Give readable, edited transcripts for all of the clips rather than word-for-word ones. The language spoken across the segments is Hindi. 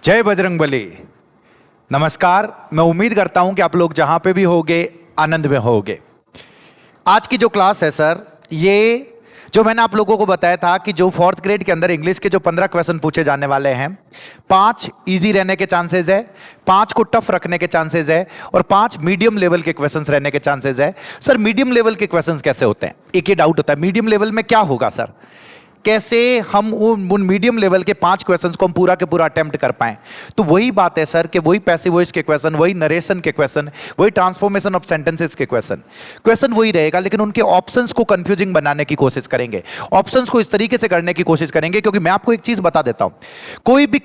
जय बजरंगबली। नमस्कार। मैं उम्मीद करता हूं कि आप लोग जहां पे भी होंगे आनंद में होंगे। आज की जो क्लास है सर, ये जो मैंने आप लोगों को बताया था कि जो फोर्थ ग्रेड के अंदर इंग्लिश के जो 15 क्वेश्चन पूछे जाने वाले हैं, 5 इजी रहने के चांसेस है, 5 को टफ रखने के चांसेस है और 5 मीडियम लेवल के क्वेश्चंस रहने के चांसेस है। सर मीडियम लेवल के क्वेश्चंस कैसे होते हैं? एक ही डाउट होता है, मीडियम लेवल में क्या होगा सर? कैसे हम उन मीडियम लेवल के 5 क्वेश्चंस को हम पूरा के पूरा अटेम्प्ट कर पाएं? तो वही बात है सर कि वही पैसिव वॉइस के क्वेश्चन, वही नरेशन के क्वेश्चन, वही ट्रांसफॉर्मेशन ऑफ सेंटेंसेस के क्वेश्चन वही रहेगा, लेकिन उनके ऑप्शंस को कंफ्यूजिंग बनाने की कोशिश करेंगे, ऑप्शंस को इस तरीके से करने की कोशिश करेंगे। क्योंकि मैं आपको एक चीज बता देता हूं, कोई भी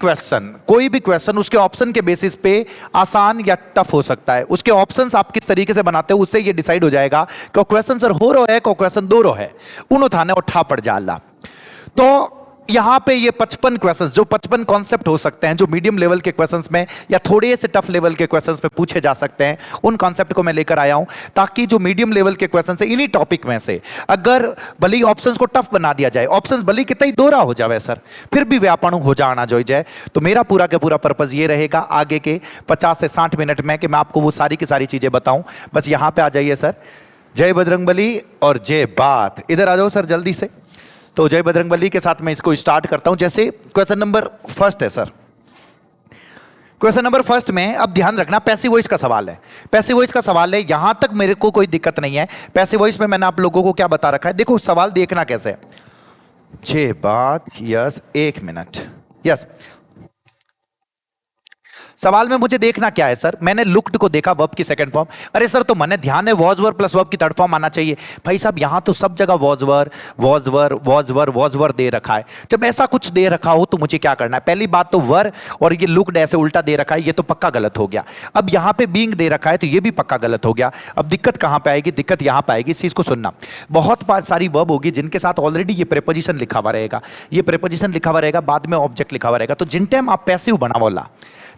क्वेश्चन उसके ऑप्शन के बेसिस पे आसान या टफ हो सकता है। उसके ऑप्शंस आप किस तरीके से बनाते हो उससे ये डिसाइड हो जाएगा कि क्वेश्चन सर हो रहा है, क्वेश्चन दो रो है, उन थाने उठा पड़ जाला। तो यहां पे ये 55 क्वेश्चंस, जो 55 कॉन्सेप्ट हो सकते हैं जो मीडियम लेवल के क्वेश्चंस में या थोड़े से टफ लेवल के क्वेश्चंस में पूछे जा सकते हैं, उन कॉन्सेप्ट को मैं लेकर आया हूं ताकि जो मीडियम लेवल के क्वेश्चंस है इन्हीं टॉपिक में से अगर भले ऑप्शंस को टफ बना दिया जाए, ऑप्शंस भले कितना ही दोहरा हो जाए सर, फिर भी व्यापणु हो जाना जो जाए, तो मेरा पूरा का पूरा पर्पज ये रहेगा आगे के 50 से 60 मिनट में कि मैं आपको वो सारी की सारी चीजें बताऊं। बस यहां पे आ जाइए सर। जय बजरंगबली और जय बात। इधर आ जाओ सर जल्दी से। तो जय बजरंगबली के साथ मैं इसको स्टार्ट करता हूं। जैसे क्वेश्चन नंबर फर्स्ट है सर, क्वेश्चन नंबर फर्स्ट में अब ध्यान रखना पैसिव वॉइस का सवाल है। पैसिव वॉइस का सवाल है, यहां तक मेरे को कोई दिक्कत नहीं है। पैसिव वॉइस में मैंने आप लोगों को क्या बता रखा है, देखो सवाल देखना कैसे है। जय बात, यस, 1 मिनट, यस। सवाल में मुझे देखना क्या है सर, मैंने लुक्ड को देखा, वर्ब की सेकंड फॉर्म। अरे सर तो मैंने ध्यान है वॉज वर प्लस वर्ब की थर्ड फॉर्म आना चाहिए। भाई साहब यहां तो सब जगह वॉज वर दे रखा है। जब ऐसा कुछ दे रखा हो तो मुझे क्या करना है? पहली बात तो वर और ये लुक्ड ऐसे उल्टा दे रखा है, ये तो पक्का गलत हो गया। अब यहां पे बीइंग दे रखा है तो ये भी पक्का गलत हो गया। अब दिक्कत कहां पे आएगी? दिक्कत यहां पे आएगी, इस चीज को सुनना। बहुत सारी वर्ब होगी जिनके साथ ऑलरेडी ये प्रेपोजिशन लिखा हुआ रहेगा, ये प्रेपोजिशन लिखा हुआ रहेगा, बाद में ऑब्जेक्ट लिखा हुआ रहेगा। तो जिन टाइम आप पैसिव बना बोला,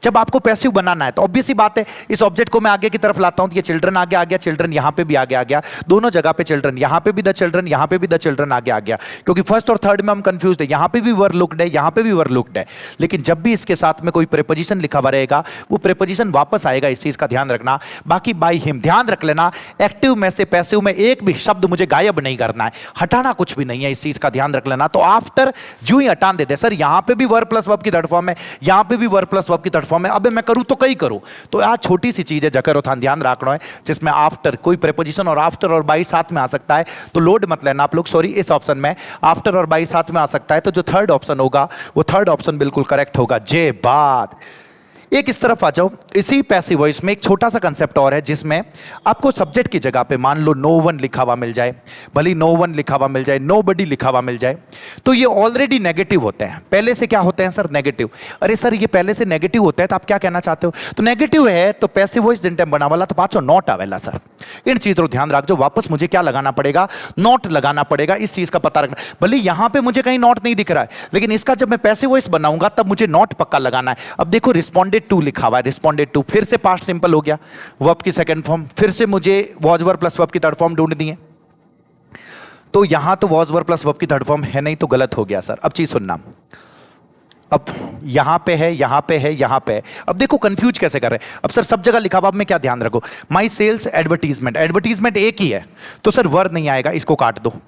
जब आपको पैसिव बनाना है तो ऑब्वियस सी बात है इस ऑब्जेक्ट को मैं आगे की तरफ लाता हूं तो ये चिल्ड्रन आगे आ गया, चिल्ड्रन यहां पे भी आगे आ गया, दोनों जगह पे चिल्ड्रन, यहां पे भी द चिल्ड्रन, यहां पे भी द चिल्ड्रन आगे आ गया। क्योंकि फर्स्ट और थर्ड में हम कंफ्यूज है, यहां पे भी वर लुक्ड है, यहां पे भी वर लुक्ड है। लेकिन जब भी इसके साथ में कोई प्रेपोजिशन लिखा हुआ रहेगा वो प्रेपोजिशन वापस आएगा, इस चीज का ध्यान रखना। बाकी बाय हिम ध्यान रख लेना, एक्टिव में से पैसिव में एक भी शब्द मुझे गायब नहीं करना है, हटाना कुछ भी नहीं है, इस चीज का ध्यान रख लेना। तो आफ्टर जो ही हटान देते सर, यहां पे भी वर प्लस वर्ब की थर्ड फॉर्म है, यहां पे भी वर प्लस वर्ब की थर्ड फॉर्म है, अब मैं करूं तो कई करूं। तो आज छोटी सी चीज है जकर उठान ध्यान रखना है, जिसमें आफ्टर कोई प्रेपोजिशन और आफ्टर और बाई साथ में आ सकता है, तो लोड मत लेना आप लोग। सॉरी, इस ऑप्शन में आफ्टर और बाई साथ में आ सकता है, तो जो थर्ड ऑप्शन होगा वो थर्ड ऑप्शन बिल्कुल करेक्ट होगा। जय बात। एक इस तरफ आ जाओ, इसी पैसिव वॉइस में एक छोटा सा कंसेप्ट और है जिसमें आपको सब्जेक्ट की जगह पे मान लो नो वन लिखा हुआ मिल जाए, भले नो वन लिखा हुआ मिल जाए, नो बडी लिखा हुआ मिल जाए, तो ये ऑलरेडी नेगेटिव होते हैं। पहले से क्या होते हैं सर? नेगेटिव। अरे सर ये पहले से नेगेटिव होता है तो आप क्या कहना चाहते हो? तो नेगेटिव है तो पैसिव वॉइस जिन टाइम बना वाला तो पाचो नॉट आवेला सर। इन चीजों को ध्यान रखो, वापस मुझे क्या लगाना पड़ेगा? नॉट लगाना पड़ेगा, इस चीज का पता रखना। भले यहां पे मुझे कहीं नॉट नहीं दिख रहा है, लेकिन इसका जब मैं पैसिव वॉइस बनाऊंगा तब मुझे नॉट पक्का लगाना है। अब देखो रिस्पॉन्डेड टू लिखा हुआ है, रिस्पॉन्डेड टू, फिर से पास्ट सिंपल हो गया, वर्ब की सेकंड फॉर्म, फिर से मुझे वॉज वर प्लस वर्ब की थर्ड फॉर्म ढूंढनी है। तो यहां तो वॉज वर प्लस वर्ब की थर्ड फॉर्म है नहीं तो गलत हो गया सर। अब चीज सुनना, अब यहां पे है, यहां पे है, यहां पे है। अब देखो कंफ्यूज कैसे कर रहे हैं। अब सर सब जगह लिखा हुआ, अब मैं क्या ध्यान रखो? माई सेल्स एडवर्टीजमेंट, एडवर्टीजमेंट एक ही है तो सर वर्ड नहीं आएगा, इसको काट दो।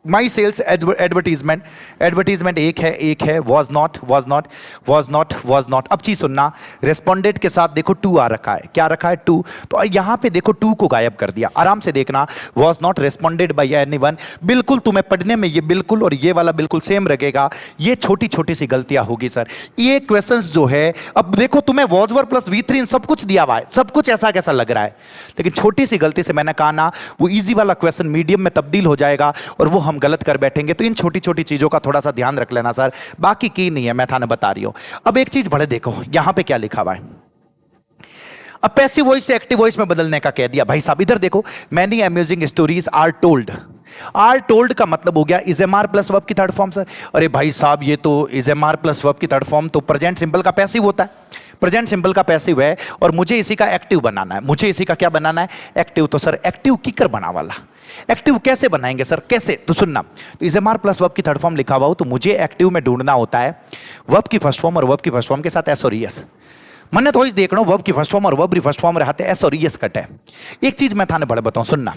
माई सेल्स एडवर्टीजमेंट, एडवर्टीजमेंट एक है, was not, was not, was not, was not. अब चीज सुनना, रिस्पॉन्डेड के साथ देखो टू आ रखा है, क्या रखा है? टू। तो यहां पे देखो टू को गायब कर दिया, आराम से देखना, was not responded by anyone. बिल्कुल तुम्हें पढ़ने में ये बिल्कुल और ये वाला बिल्कुल सेम लगेगा। ये छोटी छोटी सी गलतियां होगी सर। ये क्वेश्चंस जो है, अब देखो तुम्हें वॉज वर प्लस V3 सब कुछ दिया हुआ है, सब कुछ ऐसा कैसा लग रहा है, लेकिन छोटी सी गलती से मैंने कहा ना, वो इजी वाला क्वेश्चन मीडियम में तब्दील हो जाएगा और वो हम गलत कर बैठेंगे। तो इन छोटी छोटी चीजों का थोड़ा सा ध्यान रख लेना सर, बाकी की नहीं है, मैं थाने बता रही हूं। अब एक चीज बड़े देखो यहां पे क्या लिखा हुआ है। अब पैसिव वॉइस से एक्टिव वॉइस में बदलने का कह दिया। भाई साहब इधर देखो, many amusing stories are told. Are told का मतलब हो गया is am are plus verb की थर्ड फॉर्म सर। अरे भाई साहब ये तो is am are plus verb की थर्ड फॉर्म तो प्रेजेंट सिंपल का पैसिव होता है, प्रेजेंट सिंपल का पैसिव है और मुझे इसी का एक्टिव बनाना है। मुझे इसी का क्या बनाना है? एक्टिव। तो सर एक्टिव किकर बना वाला, एक्टिव कैसे बनाएंगे सर, कैसे? तो सुनना, तो is am are plus verb की थर्ड फॉर्म लिखा हुआ हो तो मुझे एक्टिव में ढूंढना होता है वर्ब की फर्स्ट फॉर्म और वर्ब की फर्स्ट फॉर्म के साथ एस और ईएस। मैंने तो इस देख रहा हूं वर्ब की फर्स्ट फॉर्म और वर्ब की फर्स्ट फॉर्म रहते एस और ईएस कट है। एक चीज मैं थाने बड़े बताऊं, सुनना,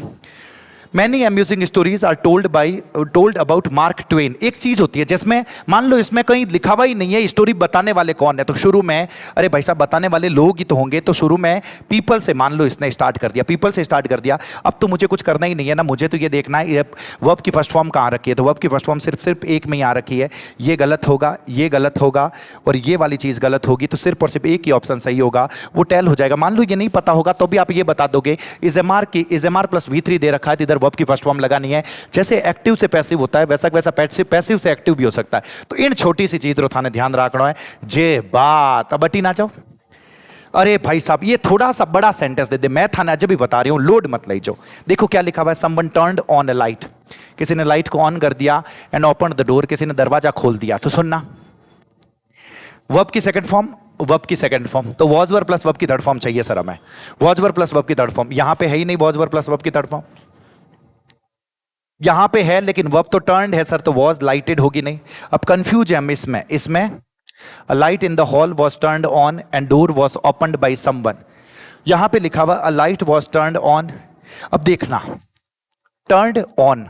many amusing stories are told about Mark Twain. एक चीज होती है जिसमें मान लो इसमें कहीं लिखा हुआ ही नहीं है स्टोरी बताने वाले कौन है, तो शुरू में अरे भाई साहब बताने वाले लोग ही तो होंगे, तो शुरू में पीपल से मान लो इसने स्टार्ट कर दिया, पीपल से स्टार्ट कर दिया। अब तो मुझे कुछ करना ही नहीं है ना, मुझे तो ये देखना है वर्ब की फर्स्ट फॉर्म कहाँ रखी है, तो वर्ब की फर्स्ट फॉर्म सिर्फ एक में ही आ रखी है। ये गलत होगा, ये गलत होगा और ये वाली चीज गलत होगी, तो सिर्फ और सिर्फ एक ही ऑप्शन सही होगा, वो टेल हो जाएगा। मान लो ये नहीं पता होगा तो भी आप ये बता दोगे is am are plus V3 दे रखा है, इधर वर्ब की फर्स्ट फॉर्म लगानी है। जैसे एक्टिव से पैसिव होता है वैसा वैसा पैसिव से एक्टिव भी हो सकता है। तो इन छोटी सी चीज थाने ध्यान रखना है। जे बात अब बटी ना जाओ, अरे भाई साहब ये थोड़ा सा बड़ा सेंटेंस दे दे, मैं थाने अजब भी बता रही हूं, लोड मत ले जाओ। देखो क्या लिखा हुआ है, someone turned on a light, किसी ने लाइट को ऑन कर दिया, एंड ओपन द डोर, किसी ने दरवाजा खोल दिया। तो सुनना, वर्ब की सेकंड फॉर्म, वर्ब की सेकंड फॉर्म, तो वॉज वर्ब प्लस वर्ब की थर्ड फॉर्म चाहिए सर हमें, वॉज वर्ब प्लस वर्ब की थर्ड फॉर्म। यहां पे है ही नहीं वॉज वर्ब प्लस वर्ब की थर्ड फॉर्म, यहां पे है लेकिन वर्ब तो टर्न्ड है सर, तो वॉज लाइटेड होगी नहीं। अब कंफ्यूज है हम इसमें a light in the hall was turned on and door was opened by someone, यहां पे लिखा हुआ a light was turned on. अब देखना टर्न्ड ऑन,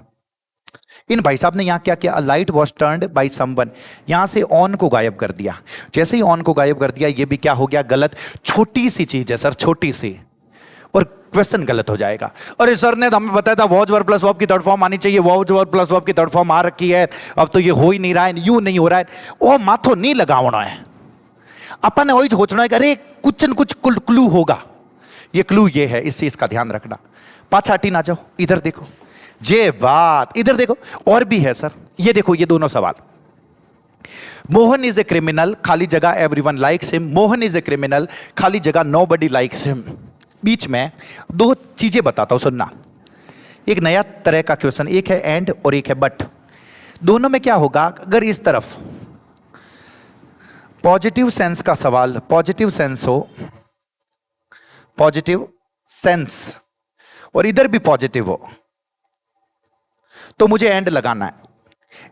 इन भाई साहब ने यहां क्या किया, a light was turned by someone, यहां से ऑन को गायब कर दिया। जैसे ही ऑन को गायब कर दिया ये भी क्या हो गया, गलत। छोटी सी चीज है सर, छोटी सी, और क्वेश्चन गलत हो जाएगा। अरे सर ने हमें बताया था वॉज वर्ब प्लस वर्ब की थर्ड फॉर्म आनी चाहिए, वॉज वर्ब प्लस वर्ब की थर्ड फॉर्म आ रखी है, अब तो ये हो ही नहीं रहा है, यूं नहीं हो रहा है। ओ माथो नहीं लगावना है, अपन ने वही सोचना है कि अरे कुछ न कुछ क्लू होगा, ये क्लू ये है, इस चीज का ध्यान रखना। पाछा हटी ना जाओ, इधर देखो, जे बात इधर देखो, और भी है सर, ये देखो ये दोनों सवाल। मोहन इज ए क्रिमिनल, खाली जगह everyone likes him, Mohan is a criminal, खाली जगह नोबडी लाइक्स हिम। बीच में दो चीजें बताता हूं, सुनना, एक नया तरह का क्वेश्चन, एक है एंड और एक है बट। दोनों में क्या होगा, अगर इस तरफ पॉजिटिव सेंस का सवाल, पॉजिटिव सेंस हो, पॉजिटिव सेंस, और इधर भी पॉजिटिव हो, तो मुझे एंड लगाना है।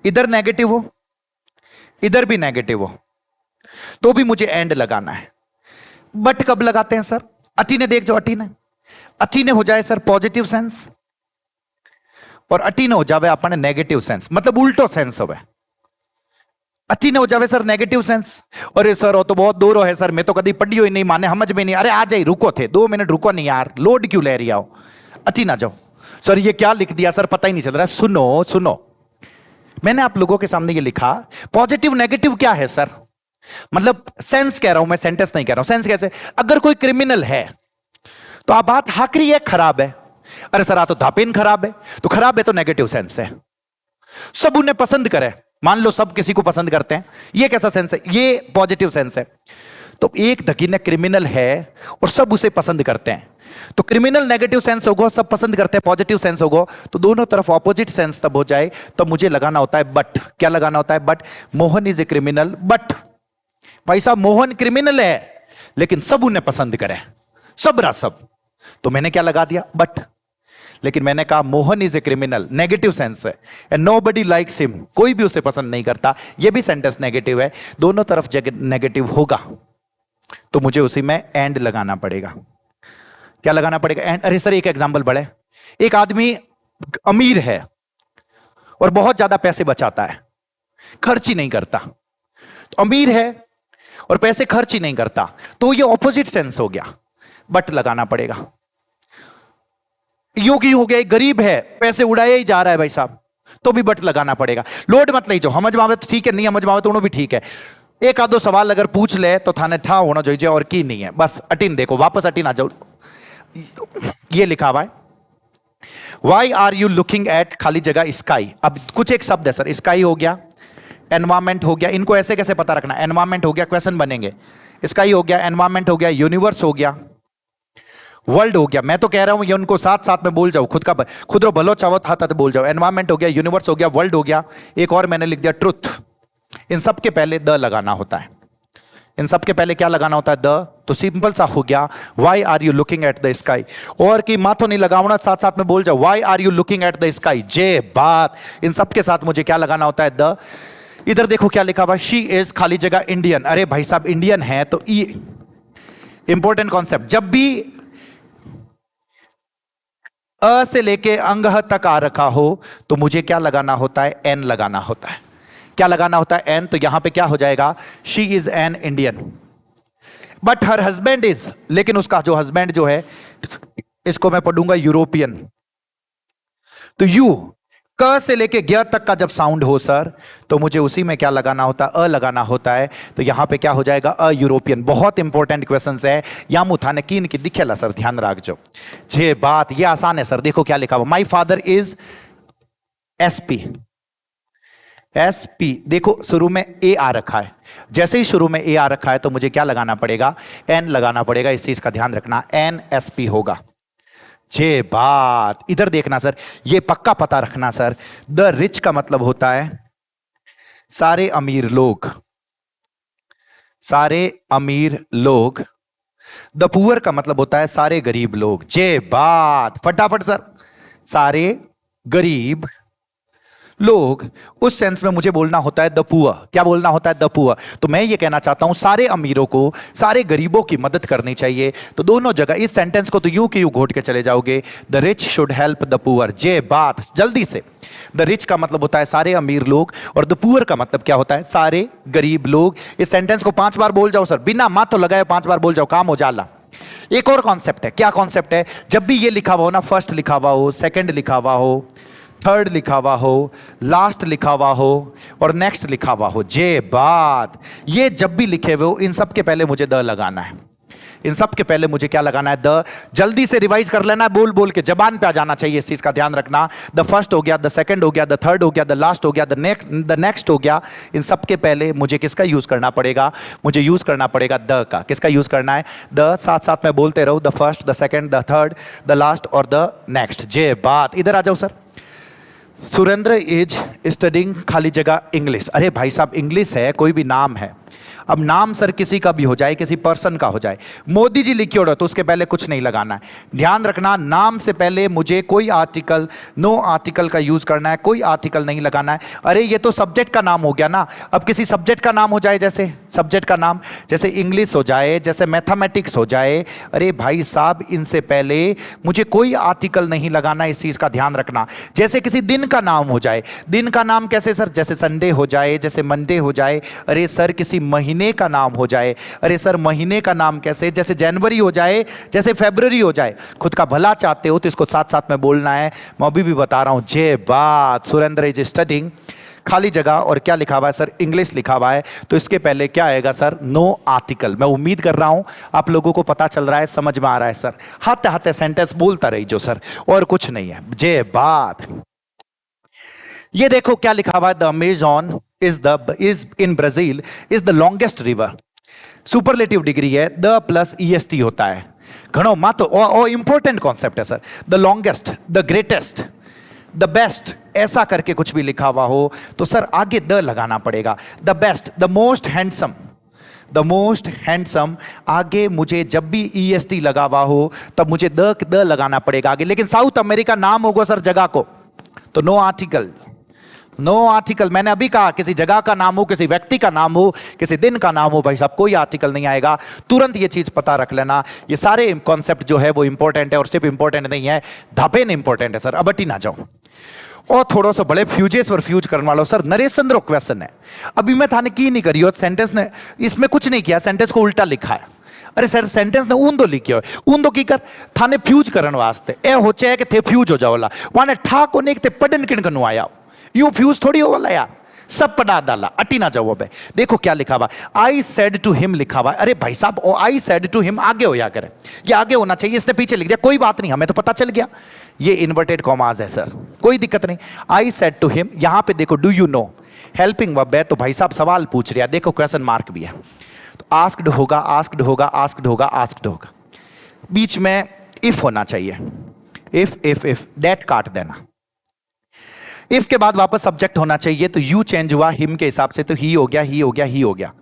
इधर नेगेटिव हो, इधर भी नेगेटिव हो, तो भी मुझे एंड लगाना है। बट कब लगाते हैं सर, अटी ने देख जाओ, अटी ने हो जाए सर पॉजिटिव सेंस और अटी ने हो जावे अपने नेगेटिव सेंस, मतलब उल्टो सेंस हो, अटी ने हो जावे सर नेगेटिव सेंस। अरे सर वो तो बहुत दूर है सर, मैं तो कभी पढ़ी हुई नहीं, माने समझ में नहीं, अरे आ जाए, रुको थे 2 मिनट, रुको नहीं यार, लोड क्यों ले रही हो, अटी ना जाओ। सर ये क्या लिख दिया सर, पता ही नहीं चल रहा। सुनो, मैंने आप लोगों के सामने ये लिखा, पॉजिटिव नेगेटिव क्या है सर, मतलब सेंस कह रहा हूं मैं, सेंटेंस नहीं कह रहा हूं। सेंस कैसे, अगर कोई क्रिमिनल है तो आप बात हाकरी है, खराब है। अरे सर आ तो धापिन खराब है, तो खराब है तो नेगेटिव सेंस है। सब उन्हें पसंद करे, मान लो सब किसी को पसंद करते हैं, ये कैसा सेंस है, ये पॉजिटिव सेंस है। तो एक धकीना क्रिमिनल है और सब उसे पसंद करते हैं, तो क्रिमिनल नेगेटिव सेंस होगा, सब पसंद करते हैं पॉजिटिव सेंस होगा, तो दोनों तरफ ऑपोजिट सेंस तब हो जाए, तब मुझे लगाना होता है बट। क्या लगाना होता है, but. Mohan is a criminal but, भाई साहब मोहन क्रिमिनल है लेकिन सब उन्हें पसंद करे, सब, तो मैंने क्या लगा दिया, बट। लेकिन मैंने कहा Mohan is a criminal, negative sense है, एंड नोबडी लाइक्स हिम, कोई भी उसे पसंद नहीं करता, यह भी सेंटेंस नेगेटिव है, दोनों तरफ नेगेटिव होगा, तो मुझे उसी में एंड लगाना पड़ेगा। क्या लगाना पड़ेगा, एंड। अरे सर एक एग्जांपल बढ़े, एक आदमी अमीर है और बहुत ज्यादा पैसे बचाता है, खर्च ही नहीं करता, तो अमीर है और पैसे खर्च ही नहीं करता, तो ये ऑपोजिट सेंस हो गया, बट लगाना पड़ेगा। योगी हो गया, एक गरीब है पैसे उड़ाया ही जा रहा है भाई साहब, तो भी बट लगाना पड़ेगा। लोड मत ले जाओ, समझ में तो ठीक है, नहीं समझ में तो भी ठीक है। एक आधो सवाल अगर पूछ ले तो थाने ठा होना चाहिए और की नहीं है, बस अटिन देखो, वापस अटिन आ जाओ। ये लिखा हुआ है, why are you looking at खाली जगह स्काई। अब कुछ एक शब्द है सर, स्काई हो गया, एनवायरमेंट हो गया, इनको ऐसे कैसे पता रखना, एनवायरमेंट हो गया, क्वेश्चन बनेंगे, स्काई हो गया, एनवायरमेंट हो गया, यूनिवर्स हो गया, वर्ल्ड हो गया। मैं तो कह रहा हूं ये उनको साथ साथ में बोल जाओ, खुद रो भलो चावत हाथ हाथ बोल जाओ। एनवायरमेंट हो गया, यूनिवर्स हो गया, वर्ल्ड हो गया, एक और मैंने लिख दिया ट्रुथ। इन सब के पहले द लगाना होता है, इन सब के पहले क्या लगाना होता है? द। तो सिंपल सा हो गया, why are you looking at the sky. और कि माथो नहीं लगाओ, साथ साथ में बोल जाओ, why are you looking at the sky. जे बात। इन सब के साथ मुझे क्या लगाना होता है? द। इधर देखो क्या लिखा हुआ, शी इज खाली जगह इंडियन। अरे भाई साहब इंडियन है तो ई, इंपॉर्टेंट कॉन्सेप्ट, जब भी अ से लेके अंग तक आ रखा हो तो मुझे क्या लगाना होता है? एन लगाना होता है। क्या लगाना होता है? एन। तो यहां पे क्या हो जाएगा? She is an Indian but her husband is, लेकिन उसका जो हस्बैंड जो है, इसको मैं पढ़ूंगा यूरोपियन। तो यू, क से लेके ग तक का जब साउंड हो सर, तो मुझे उसी में क्या लगाना होता है? अ लगाना होता है। तो यहां पे क्या हो जाएगा? A European. बहुत इंपॉर्टेंट क्वेश्चन है, यामू थाने कीन की दिखेला सर, ध्यान रखो। जे बात, ये आसान है सर। देखो क्या लिखा हुआ, my father is SP. SP, देखो शुरू में ए आ रखा है, जैसे ही शुरू में ए आ रखा है तो मुझे क्या लगाना पड़ेगा? एन लगाना पड़ेगा। इस चीज का ध्यान रखना, एन एस पी होगा। जे बात। इधर देखना सर, ये पक्का पता रखना सर, द रिच का मतलब होता है सारे अमीर लोग, सारे अमीर लोग। द पुअर का मतलब होता है सारे गरीब लोग। जे बात, फटाफट सर, सारे गरीब लोग। उस सेंस में मुझे बोलना होता है द पुअर। क्या बोलना होता है? The poor. तो मैं ये कहना चाहता हूं, सारे अमीरों को, सारे गरीबों की मदद करनी चाहिए। तो दोनों जगह इस सेंटेंस को तो यूं की यूं घोट के चले जाओगे, the rich should help the poor. जे बात, जल्दी से। द रिच का मतलब होता है सारे अमीर लोग, और द पुअर का मतलब क्या होता है? सारे गरीब लोग। इस सेंटेंस को 5 बार बोल जाओ सर, बिना माथ तो लगाए 5 बार बोल जाओ, काम हो जाला। एक और कॉन्सेप्ट है। क्या कॉन्सेप्ट है? जब भी ये लिखा हुआ हो ना, फर्स्ट लिखा हुआ हो, सेकंड लिखा हुआ हो, थर्ड लिखा हुआ हो, लास्ट लिखा हुआ हो और नेक्स्ट लिखा हुआ हो, जे बात, ये जब भी लिखे हुए हो, इन सब के पहले मुझे द लगाना है। इन सब के पहले मुझे क्या लगाना है? द। जल्दी से रिवाइज कर लेना है, बोल बोल के जबान पे आ जाना चाहिए, इस चीज का ध्यान रखना। द फर्स्ट हो गया, द सेकंड हो गया, द थर्ड हो गया, द लास्ट हो गया, द नेक्स्ट हो गया। इन सब के पहले मुझे किसका यूज करना पड़ेगा? मुझे यूज करना पड़ेगा द का। किसका यूज करना है? द। साथ साथ में बोलते रहो, the first, the second, the third, the last और द नेक्स्ट। जे बात। इधर आ जाओ सर। सुरेंद्र इज स्टडिंग खाली जगह इंग्लिश। अरे भाई साहब इंग्लिश है, कोई भी नाम है। अब नाम सर किसी का भी हो जाए, किसी पर्सन का हो जाए, मोदी जी लिखिए हो तो उसके पहले कुछ नहीं लगाना है। ध्यान रखना, नाम से पहले मुझे कोई आर्टिकल, नो आर्टिकल का यूज करना है, कोई आर्टिकल नहीं लगाना है। अरे ये तो सब्जेक्ट का नाम हो गया ना। अब किसी सब्जेक्ट का नाम हो जाए, जैसे सब्जेक्ट का नाम, जैसे इंग्लिश हो जाए, जैसे मैथमेटिक्स हो जाए, अरे भाई साहब इनसे पहले मुझे कोई आर्टिकल नहीं लगाना, इस चीज का ध्यान रखना। जैसे किसी दिन का नाम हो जाए, दिन का नाम कैसे सर? जैसे संडे हो जाए, जैसे मंडे हो जाए। अरे सर किसी महीने का नाम हो जाए, अरे सर महीने का नाम कैसे? जैसे जनवरी हो जाए, जैसे फरवरी हो जाए। खुद का भला चाहते हो तो इसको साथ साथ में बोलना है। मैं अभी भी बता रहा हूं, जे बात। सुरेंद्र इज स्टडिंग खाली जगह, और क्या लिखा हुआ है सर? इंग्लिश लिखा हुआ है। तो इसके पहले क्या आएगा सर? No article. मैं उम्मीद कर रहा हूं आप लोगों को पता चल रहा है, समझ में आ रहा है सर। हाथे हाथे सेंटेंस बोलता रही जो सर, और कुछ नहीं है। जे बात। ये देखो क्या लिखा हुआ है, the Amazon is in Brazil is the longest river. Superlative degree है, द प्लस ईएसटी होता है। घणो मातो और इंपॉर्टेंट कॉन्सेप्ट है sir. The longest, the greatest, the best, ऐसा करके कुछ भी लिखा हुआ हो तो सर आगे द लगाना पड़ेगा। The best, the most handsome, the most handsome. आगे मुझे जब भी ईएसटी लगा हुआ हो तब मुझे द लगाना पड़ेगा आगे। लेकिन साउथ अमेरिका नाम होगा सर जगह को, तो नो आर्टिकल। No article. मैंने अभी कहा किसी जगह का नाम हो, किसी व्यक्ति का नाम हो, किसी दिन का नाम हो, भाई साहब कोई आर्टिकल नहीं आएगा। तुरंत ये चीज पता रख लेना। ये सारे कॉन्सेप्ट जो है वो इंपॉर्टेंट है, और सिर्फ इंपॉर्टेंट नहीं है, धापेन इंपॉर्टेंट है सर। अब हटी ना जाओ और थोड़ा सा बड़े फ्यूजेस और फ्यूज करने वालों सर। नरेश चंद्र क्वेश्चन है, अभी मैं थाने की नहीं करी हो, सेंटेंस ने इसमें कुछ नहीं किया, सेंटेंस को उल्टा लिखा है। अरे सर सेंटेंस ने ऊंदो लिखियो है, ऊंदो की कर थाने फ्यूज करने वास्ते ए होचे है कि थे फ्यूज हो जाओला वाने ठा को नहीं कि थे पढ़न किन कनु आया, यूं फ्यूज थोड़ी हो वाला यार, सब पढ़ा डाला। अटी ना जाओ। अब देखो क्या लिखा हुआ, आई सेड टू हिम लिखा हुआ। अरे भाई साहब आई सेड टू हिम आगे हो या करे, ये आगे होना चाहिए, इसने पीछे लिख दिया, कोई बात नहीं, हमें तो पता चल गया ये इन्वर्टेड कॉमास है सर, कोई दिक्कत नहीं। आई सेड टू हिम, यहां पे देखो do you know, helping verb है, तो भाई साहब सवाल पूछ रहा, देखो क्वेश्चन मार्क भी है, तो आस्क्ड होगा, आस्क्ड होगा, आस्क्ड होगा, आस्क्ड होगा, बीच में इफ होना चाहिए, इफ दैट काट देना। इफ के बाद वापस सब्जेक्ट होना चाहिए, तो यू चेंज हुआ हिम के हिसाब से, तो ही हो गया, ही हो गया, ही हो गया।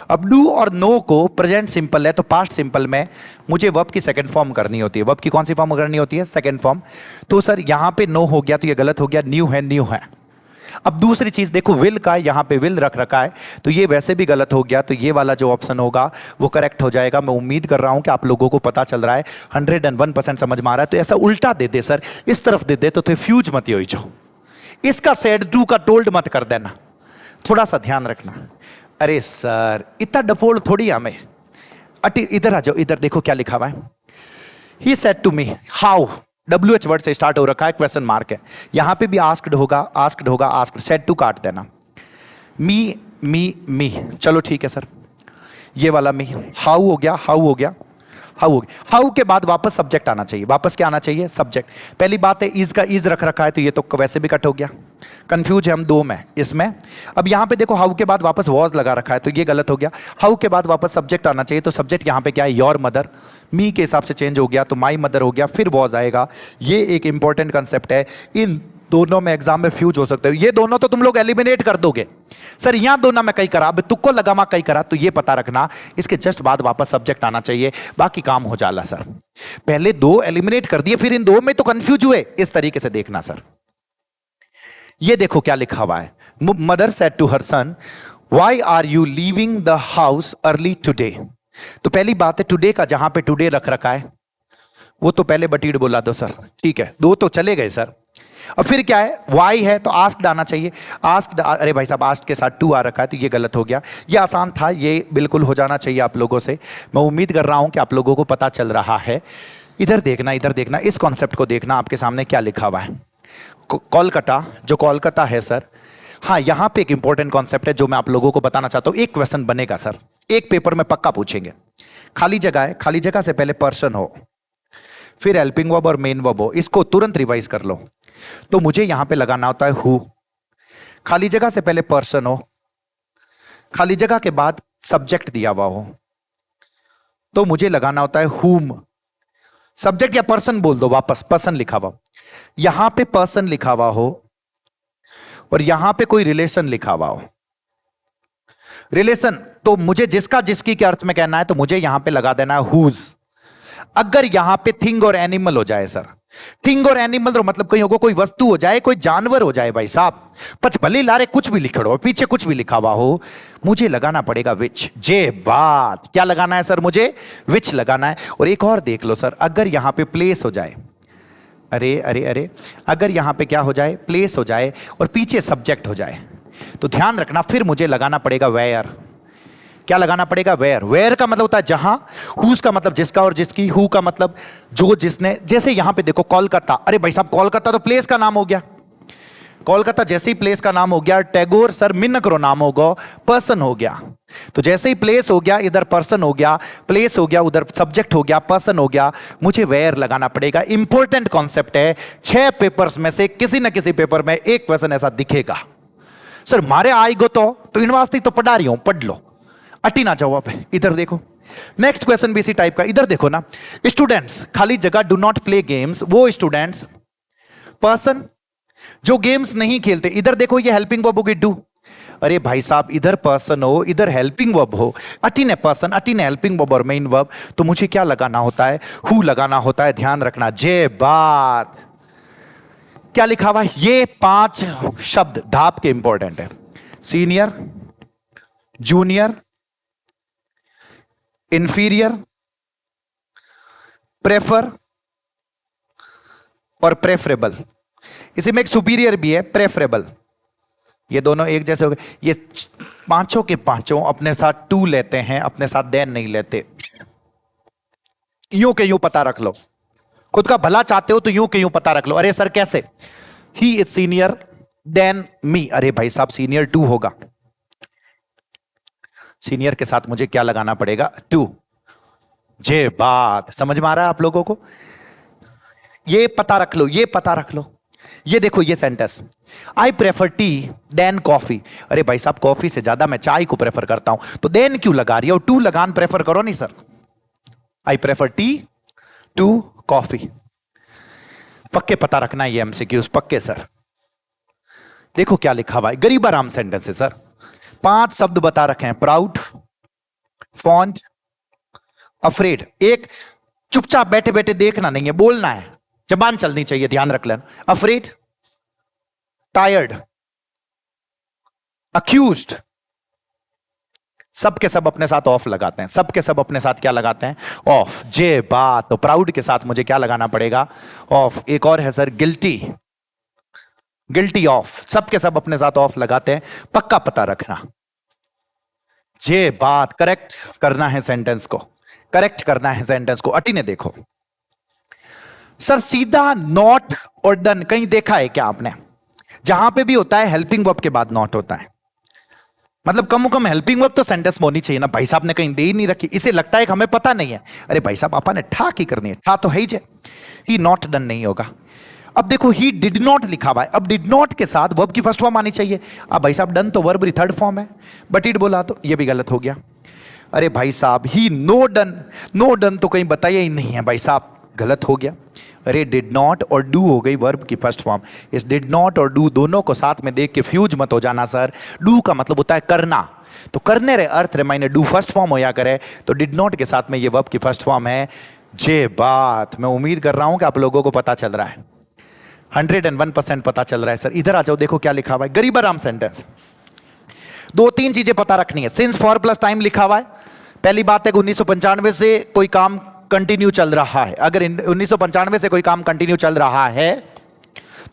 अब डू और नो को प्रेजेंट सिंपल है तो पास्ट सिंपल में मुझे वर्ब की सेकंड फॉर्म करनी होती है। वर्ब की कौन सी फॉर्म करनी होती है? Second form. तो सर यहां पे नो हो गया तो ये गलत हो गया, न्यू है न्यू है। अब दूसरी चीज देखो, विल का यहां पे विल रख रखा है तो ये वैसे भी गलत हो गया, तो ये वाला जो ऑप्शन होगा वो करेक्ट हो जाएगा। मैं उम्मीद कर रहा हूं कि आप लोगों को पता चल रहा है, 101% समझ में आ रहा है। तो ऐसा उल्टा दे दे सर, इस तरफ दे दे तो फ्यूज मत हो जो, इसका सेड टू का टोल्ड मत कर देना, थोड़ा सा ध्यान रखना। अरे सर इतना डपोल थोड़ी हमें, अटी इधर आ जाओ, इधर देखो क्या लिखा हुआ है। He said to me how, WH word से स्टार्ट हो रखा है, क्वेश्चन मार्क है। यहां पे भी आस्क्ड होगा, आस्क्ड होगा, आस्क्ड, सेड टू काट देना। मी मी मी, चलो ठीक है सर, ये वाला मी। हाउ हो गया, हाउ हो गया, हाउ हो गया। हाउ के बाद वापस सब्जेक्ट आना चाहिए, वापस क्या आना चाहिए? सब्जेक्ट। पहली बात है इज का इज रख रखा है तो ये तो वैसे भी कट हो गया, कंफ्यूज है हम दो में इसमें। अब यहां पे देखो हाउ के बाद वापस वॉज लगा रखा है तो ये गलत हो गया। हाउ के बाद वापस सब्जेक्ट आना चाहिए तो सब्जेक्ट यहां पे क्या है? Your mother. मी के हिसाब से चेंज हो गया तो माई मदर हो गया, फिर वॉज आएगा। ये एक इंपॉर्टेंट कंसेप्ट है, इन दोनों में एग्जाम में फ्यूज हो सकते हो। ये दोनों तो तुम लोग एलिमिनेट कर दोगे सर, यहां दोनों में कई करा, अब तुक्को लगामा कई करा, तो ये पता रखना इसके जस्ट बाद वापस सब्जेक्ट आना चाहिए, बाकी काम हो जाला सर। पहले दो एलिमिनेट कर दिए फिर इन दो में तो कंफ्यूज हुए, इस तरीके से देखना सर। ये देखो क्या लिखा हुआ है, mother said to her son why are you leaving the house early today. तो पहली बात है टुडे का जहां पे टुडे रख रखा है वो तो पहले बटीड बोला दो सर, ठीक है, दो तो चले गए सर। अब फिर क्या है? वाई है तो आस्क्ड आना चाहिए, आस्क्ड, अरे भाई साहब आस्क्ड के साथ टू आ रखा है तो ये गलत हो गया। ये आसान था, ये बिल्कुल हो जाना चाहिए आप लोगों से। मैं उम्मीद कर रहा हूं कि आप लोगों को पता चल रहा है। इधर देखना, इधर देखना, इस कॉन्सेप्ट को देखना, आपके सामने क्या लिखा हुआ है। कोलकाता, जो कोलकाता है सर, हाँ यहां पे एक इंपॉर्टेंट कॉन्सेप्ट है जो मैं आप लोगों को बताना चाहता हूं। एक क्वेश्चन बनेगा सर, एक पेपर में पक्का पूछेंगे। खाली जगह है, खाली जगह से पहले पर्सन हो, फिर हेल्पिंग वर्ब और मेन वर्ब हो, इसको तुरंत रिवाइज कर लो। तो मुझे यहां पे लगाना होता है हु, खाली जगह से पहले पर्सन हो, खाली जगह के बाद सब्जेक्ट दिया हुआ हो, तो मुझे लगाना होता है हुम। सब्जेक्ट या पर्सन बोल दो, वापस पर्सन लिखा हुआ, यहां पे पर्सन लिखा हुआ हो और यहां पे कोई रिलेशन लिखा हुआ हो। रिलेशन तो मुझे जिसका जिसकी के अर्थ में कहना है तो मुझे यहां पे लगा देना है हुज। अगर यहां पे थिंग और एनिमल हो जाए सर, थिंग और एनिमल तो मतलब कहीं होगा, कोई वस्तु हो जाए, कोई जानवर हो जाए भाई साहब, पच भले लारे कुछ भी लिखा हो, पीछे कुछ भी लिखा हुआ हो, मुझे लगाना पड़ेगा विच। जे बात क्या लगाना है सर? मुझे विच लगाना है। और एक और देख लो सर, अगर यहां पे प्लेस हो जाए, अरे अरे अरे, अगर यहां पे क्या हो जाए? प्लेस हो जाए और पीछे सब्जेक्ट हो जाए तो ध्यान रखना फिर मुझे लगाना पड़ेगा वेयर। क्या लगाना पड़ेगा? वेयर। वेयर का मतलब होता है जहां, हुज का मतलब जिसका और जिसकी, हु का मतलब जो जिसने। जैसे यहां पे देखो कोलकाता, अरे भाई साहब कोलकाता तो प्लेस का नाम हो गया, कोलकाता जैसे ही प्लेस का नाम हो गया। टैगोर सर मिन्नकरो नाम होगा, पर्सन हो गया। तो जैसे ही प्लेस हो गया इधर पर्सन हो गया, प्लेस हो गया उधर सब्जेक्ट हो गया, पर्सन हो गया, मुझे वेयर लगाना पड़ेगा। इंपॉर्टेंट कॉन्सेप्ट है, 6 पेपर्स में से किसी ना किसी पेपर में एक क्वेश्चन ऐसा दिखेगा। सर मारे आएगो तो इन वास्ते तो पढ़ा रही हूं, पढ़ लो, अटी ना जाओ। आप इधर देखो, नेक्स्ट क्वेश्चन भी इसी टाइप का, इधर देखो ना। स्टूडेंट्स खाली जगह डू नॉट प्ले गेम्स, वो स्टूडेंट्स, पर्सन जो गेम्स नहीं खेलते। इधर देखो ये हेल्पिंग वर्ब होगी डू, अरे भाई साहब इधर पर्सन हो इधर हेल्पिंग वर्ब हो, अटी ने पर्सन अटी ने हेल्पिंग वर्ब और मेन वर्ब, तो मुझे क्या लगाना होता है? हु लगाना होता है। ध्यान रखना, जे बात क्या लिखा हुआ है? ये 5 शब्द धाप के इंपॉर्टेंट है। सीनियर, जूनियर, इंफीरियर, प्रेफर और प्रेफरेबल। इसी में एक सुपीरियर भी है, प्रेफरेबल। ये दोनों एक जैसे हो गए। ये पांचों के पांचों अपने साथ टू लेते हैं, अपने साथ देन नहीं लेते। यूं के यूं पता रख लो, खुद का भला चाहते हो तो यूं के यूं पता रख लो। अरे सर कैसे? He is senior than me, अरे भाई साहब सीनियर 2 होगा, सीनियर के साथ मुझे क्या लगाना पड़ेगा? 2। जे बात समझ में आ रहा है आप लोगों को? ये पता रख लो, ये पता रख लो। ये देखो ये sentence, I prefer tea than coffee, अरे भाई साहब कॉफी से ज्यादा मैं चाय को प्रेफर करता हूं, तो देन क्यों लगा रही हो? टू लगान प्रेफर करो नहीं sir. I prefer tea to coffee, पक्के पता रखना ये एमसीक्यूज पक्के सर। देखो क्या लिखा हुआ है, गरीबाराम सेंटेंस है सर। 5 शब्द बता रखे हैं, प्राउड, फॉन्ड, अफ्रेड। एक चुपचाप बैठे बैठे देखना नहीं है, बोलना है, जबान चलनी चाहिए, ध्यान रख लेना। अफ्रेड, टायर्ड, अक्यूज्ड, सब के सब अपने साथ ऑफ लगाते हैं, सब के सब अपने साथ क्या लगाते हैं? ऑफ। जे बात, तो प्राउड के साथ मुझे क्या लगाना पड़ेगा? ऑफ। एक और है सर, गिल्टी, गिल्टी ऑफ, सब के सब अपने साथ ऑफ लगाते हैं, पक्का पता रखना। जे बात, करेक्ट करना है सेंटेंस को, करेक्ट करना है सेंटेंस को। अटी ने देखो सर, सीधा नॉट और डन कहीं देखा है क्या आपने? जहां पे भी होता है हेल्पिंग वर्ब के बाद नॉट होता है, मतलब कम से कम हेल्पिंग वर्ब तो सेंटेंस में होनी चाहिए ना। भाई साहब ने कहीं दे ही नहीं रखी, इसे लगता है कि हमें पता नहीं है। अरे भाई साहब, आपा ने ठा की करनी है, ठा तो है ही जे, ही नॉट डन नहीं होगा। अब देखो, ही डिड नॉट लिखा हुआ है, अब डिड नॉट के साथ वर्ब की फर्स्ट फॉर्म आनी चाहिए। अब भाई साहब, डन तो वर्ब की थर्ड फॉर्म है, बट इट बोला तो ये भी गलत हो गया। अरे भाई साहब, ही नो डन, नो डन तो कहीं बताया ही नहीं है भाई साहब, गलत हो गया। अरे डिड नॉट और डू हो गई वर्ब की फर्स्ट फॉर्म। इस डिड नॉट और डू दोनों को साथ में देख के फ्यूज मत हो जाना सर। डू का मतलब होता है करना, तो करने रे अर्थ रे मायने डू फर्स्ट फॉर्म होया करे, तो डिड नॉट के साथ में ये वर्ब की फर्स्ट फॉर्म है। जे बात, मैं उम्मीद कर रहा हूं कि आप लोगों को पता चल रहा है, 101% पता चल रहा है सर। इधर आ जाओ, देखो क्या लिखा हुआ है, गरीब आराम सेंटेंस। दो तीन चीजें पता रखनी है। सिंस फॉर प्लस टाइम लिखा हुआ है। पहली बात है कि 1995 से कोई काम कंटिन्यू चल रहा है। अगर 1995 से कोई काम कंटिन्यू चल रहा है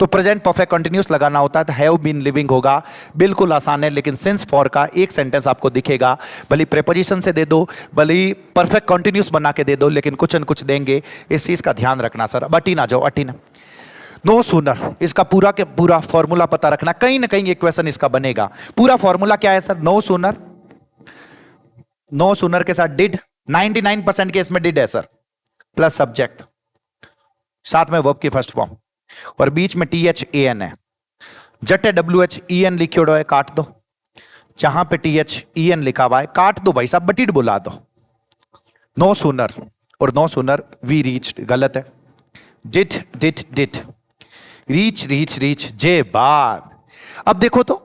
तो प्रेजेंट परफेक्ट कंटिन्यूस लगाना होता है, तो हैव बीन लिविंग होगा। बिल्कुल आसान है, लेकिन सिंस फॉर का एक सेंटेंस आपको दिखेगा, भले प्रेपोजिशन से दे दो, भले परफेक्ट कंटिन्यूस बना के दे दो, लेकिन कुछ न कुछ देंगे, इस चीज का ध्यान रखना सर। अब अटी ना जाओ, अटी ना। नो सूनर, इसका पूरा के पूरा फॉर्मूला पता रखना, कहीं ना कहीं एक क्वेश्चन इसका बनेगा। पूरा फॉर्मूला क्या है sir? No sooner, no sooner के साथ डिड, 99% केस में डिड है सर, प्लस सब्जेक्ट, साथ में वर्ब की फर्स्ट फॉर्म, और बीच में THAN है। जटे WHEN लिखियो है, काट दो। जहां पे THEN लिखा हुआ है काट दो भाई साहब, बट इट बुला दो। नो सूनर और नो सूनर वी रीच गलत है। Did did did, reach reach reach, जे बात। अब देखो तो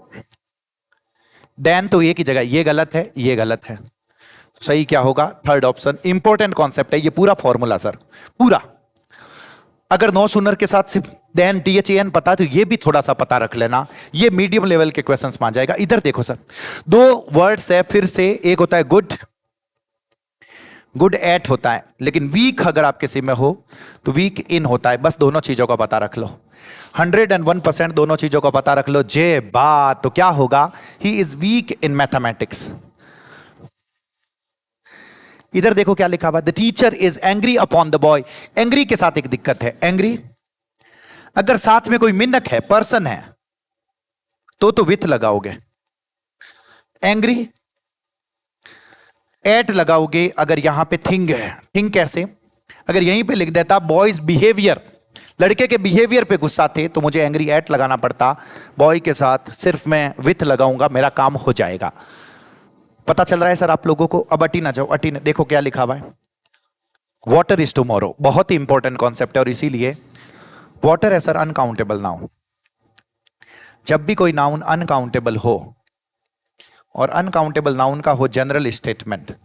डैन तो एक ही जगह, ये गलत है, ये गलत है, सही क्या होगा? Third option. इंपॉर्टेंट कॉन्सेप्ट है ये पूरा फॉर्मूला सर, पूरा। अगर नो सूनर के साथ सिर्फ देन THAN पता, तो ये भी थोड़ा सा पता रख लेना, ये मीडियम लेवल के क्वेश्चंस में आ जाएगा। इधर देखो सर, दो वर्ड्स है फिर से, एक होता है गुड, गुड एट होता है, लेकिन वीक अगर आप किसी में हो तो वीक इन होता है। बस दोनों चीजों का पता रख लो, 101% दोनों चीजों का पता रख लो। जे बात, तो क्या होगा? He is weak in mathematics. इधर देखो क्या लिखा हुआ है, the teacher is angry upon the boy. Angry के साथ एक दिक्कत है, एंग्री अगर साथ में कोई मिनक है, पर्सन है, तो विथ लगाओगे। एंग्री एट लगाओगे अगर यहां पे थिंग है। थिंग कैसे? अगर यहीं पे लिख देता बॉयज बिहेवियर, लड़के के बिहेवियर पे गुस्सा थे, तो मुझे एंग्री एट लगाना पड़ता। बॉय के साथ सिर्फ मैं विथ लगाऊंगा, मेरा काम हो जाएगा। पता चल रहा है सर आप लोगों को? अब अटी ना जाओ, अटी ना देखो क्या लिखा हुआ है, वाटर इज टुमारो। बहुत ही इंपॉर्टेंट कॉन्सेप्ट है, और इसीलिए वाटर है सर अनकाउंटेबल नाउन। जब भी कोई नाउन अनकाउंटेबल हो, और अनकाउंटेबल नाउन का हो जनरल स्टेटमेंट,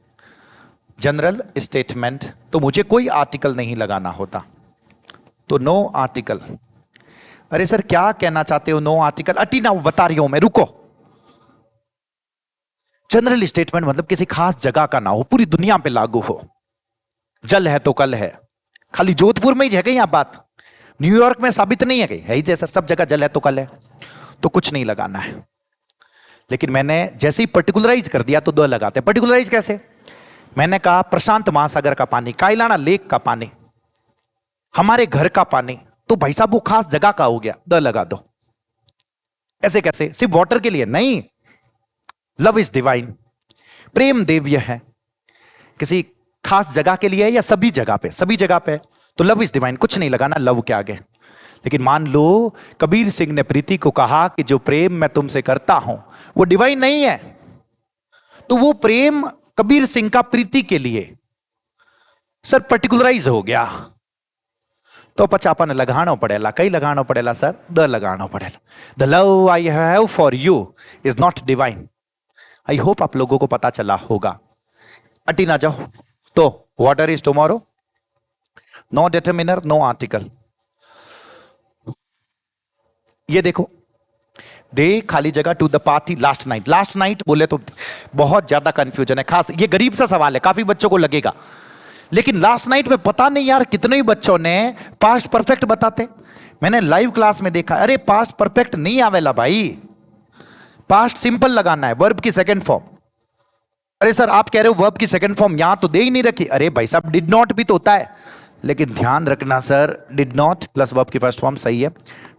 जनरल स्टेटमेंट, तो मुझे कोई आर्टिकल नहीं लगाना होता, तो नो आर्टिकल। अरे सर क्या कहना चाहते हो नो आर्टिकल? अटी ना बता रही हूं मैं, रुको। जनरल स्टेटमेंट मतलब किसी खास जगह का ना हो, पूरी दुनिया पे लागू हो। जल है तो कल है, खाली जोधपुर में ही है कहीं आप बात, न्यूयॉर्क में साबित नहीं है कहीं, है ही सर, सब जगह जल है तो कल है, तो कुछ नहीं लगाना है। लेकिन मैंने जैसे ही पर्टिकुलराइज कर दिया तो दो लगाते हैं। पर्टिकुलराइज कैसे? मैंने कहा प्रशांत महासागर का पानी, कायलाना लेक का पानी, हमारे घर का पानी, तो भाई साहब वो खास जगह का हो गया, द लगा दो। ऐसे कैसे? सिर्फ वाटर के लिए नहीं, लव इज डिवाइन, प्रेम देव्य है, किसी खास जगह के लिए है या सभी जगह पे? सभी जगह पे, तो लव इज डिवाइन, कुछ नहीं लगाना लव के आगे। लेकिन मान लो कबीर सिंह ने प्रीति को कहा कि जो प्रेम मैं तुमसे करता हूं वो डिवाइन नहीं है, तो वो प्रेम कबीर सिंह का प्रीति के लिए सर पर्टिकुलराइज हो गया, तो पचापन लगाना पड़ेगा, कई लगाना पड़ेगा सर, द लगाना पड़ेगा। The love I have for you is not divine. I hope आप लोगों को पता चला होगा। अटी ना जाओ। तो water is tomorrow, no determiner, no article. ये देखो, दे खाली जगह to the party last night. Last night बोले तो बहुत ज्यादा कंफ्यूजन है, खास ये गरीब सा सवाल है, काफी बच्चों को लगेगा। लेकिन लास्ट नाइट में पता नहीं यार कितने ही बच्चों ने पास्ट परफेक्ट बताते। मैंने लाइव क्लास में देखा, अरे पास्ट परफेक्ट नहीं आवेला भाई, पास्ट सिंपल लगाना है, वर्ब की सेकंड फॉर्म। अरे सर आप कह रहे हो वर्ब की सेकंड फॉर्म यहां तो दे ही नहीं रखी। अरे भाई साहब डिड नॉट भी तो होता है, लेकिन ध्यान रखना sir, did not plus verb की फर्स्ट फॉर्म सही है।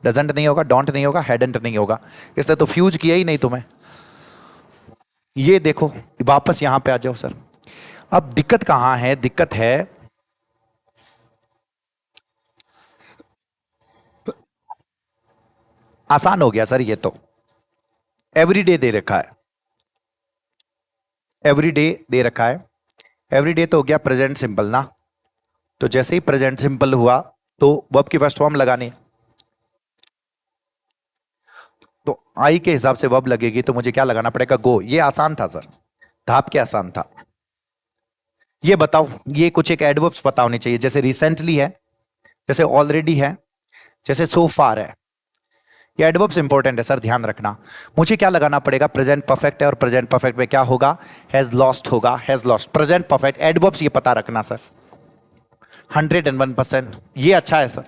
डजंट नहीं होगा, डोंट नहीं होगा, हैडंट नहीं होगा, इसने तो फ्यूज किया ही नहीं तुम्हें। ये देखो, वापस यहां पे आ जाओ सर। अब दिक्कत कहां है? दिक्कत है, आसान हो गया सर ये तो, एवरीडे दे रखा है, एवरीडे दे रखा है। एवरीडे तो हो गया प्रेजेंट सिंपल ना, तो जैसे ही प्रेजेंट सिंपल हुआ तो वर्ब की फर्स्ट फॉर्म लगानी है। तो आई के हिसाब से वर्ब लगेगी, तो मुझे क्या लगाना पड़ेगा? गो। ये आसान था सर, ढाप के आसान था। ये बताओ, ये कुछ एक एडवर्ब्स पता होने चाहिए, जैसे रिसेंटली है, जैसे ऑलरेडी है, जैसे सो फार है। ये एडवर्ब्स इंपॉर्टेंट है सर, ध्यान रखना। मुझे क्या लगाना पड़ेगा? प्रेजेंट परफेक्ट है, और प्रेजेंट परफेक्ट में क्या होगा? हैज लॉस्ट होगा, has lost. Present perfect adverbs ये पता रखना सर, 101%। ये अच्छा है सर।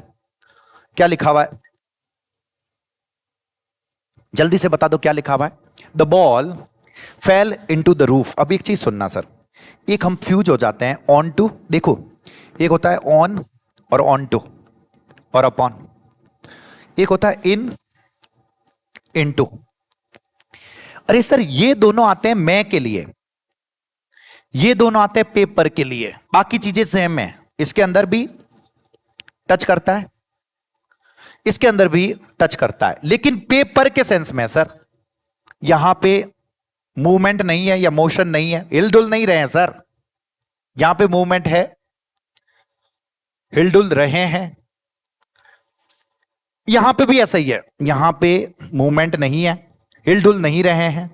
क्या लिखा हुआ है? जल्दी से बता दो क्या लिखा हुआ है। The ball fell into the roof. अब एक चीज सुनना सर, एक हम फ्यूज हो जाते हैं ऑन टू। देखो, एक होता है ऑन और ऑन टू और अपॉन, एक होता है इन, इन टू। अरे सर ये दोनों आते हैं मैं के लिए, ये दोनों आते हैं पेपर के लिए, बाकी चीजें सेम है। इसके अंदर भी टच करता है, इसके अंदर भी टच करता है, लेकिन पेपर के सेंस में सर, यहां पे मूवमेंट नहीं है या मोशन नहीं है, हिलडुल नहीं रहे हैं सर। यहां पे मूवमेंट है, हिलडुल रहे हैं। यहां पे भी ऐसा ही है, यहां पे मूवमेंट नहीं है, हिलडुल नहीं रहे हैं,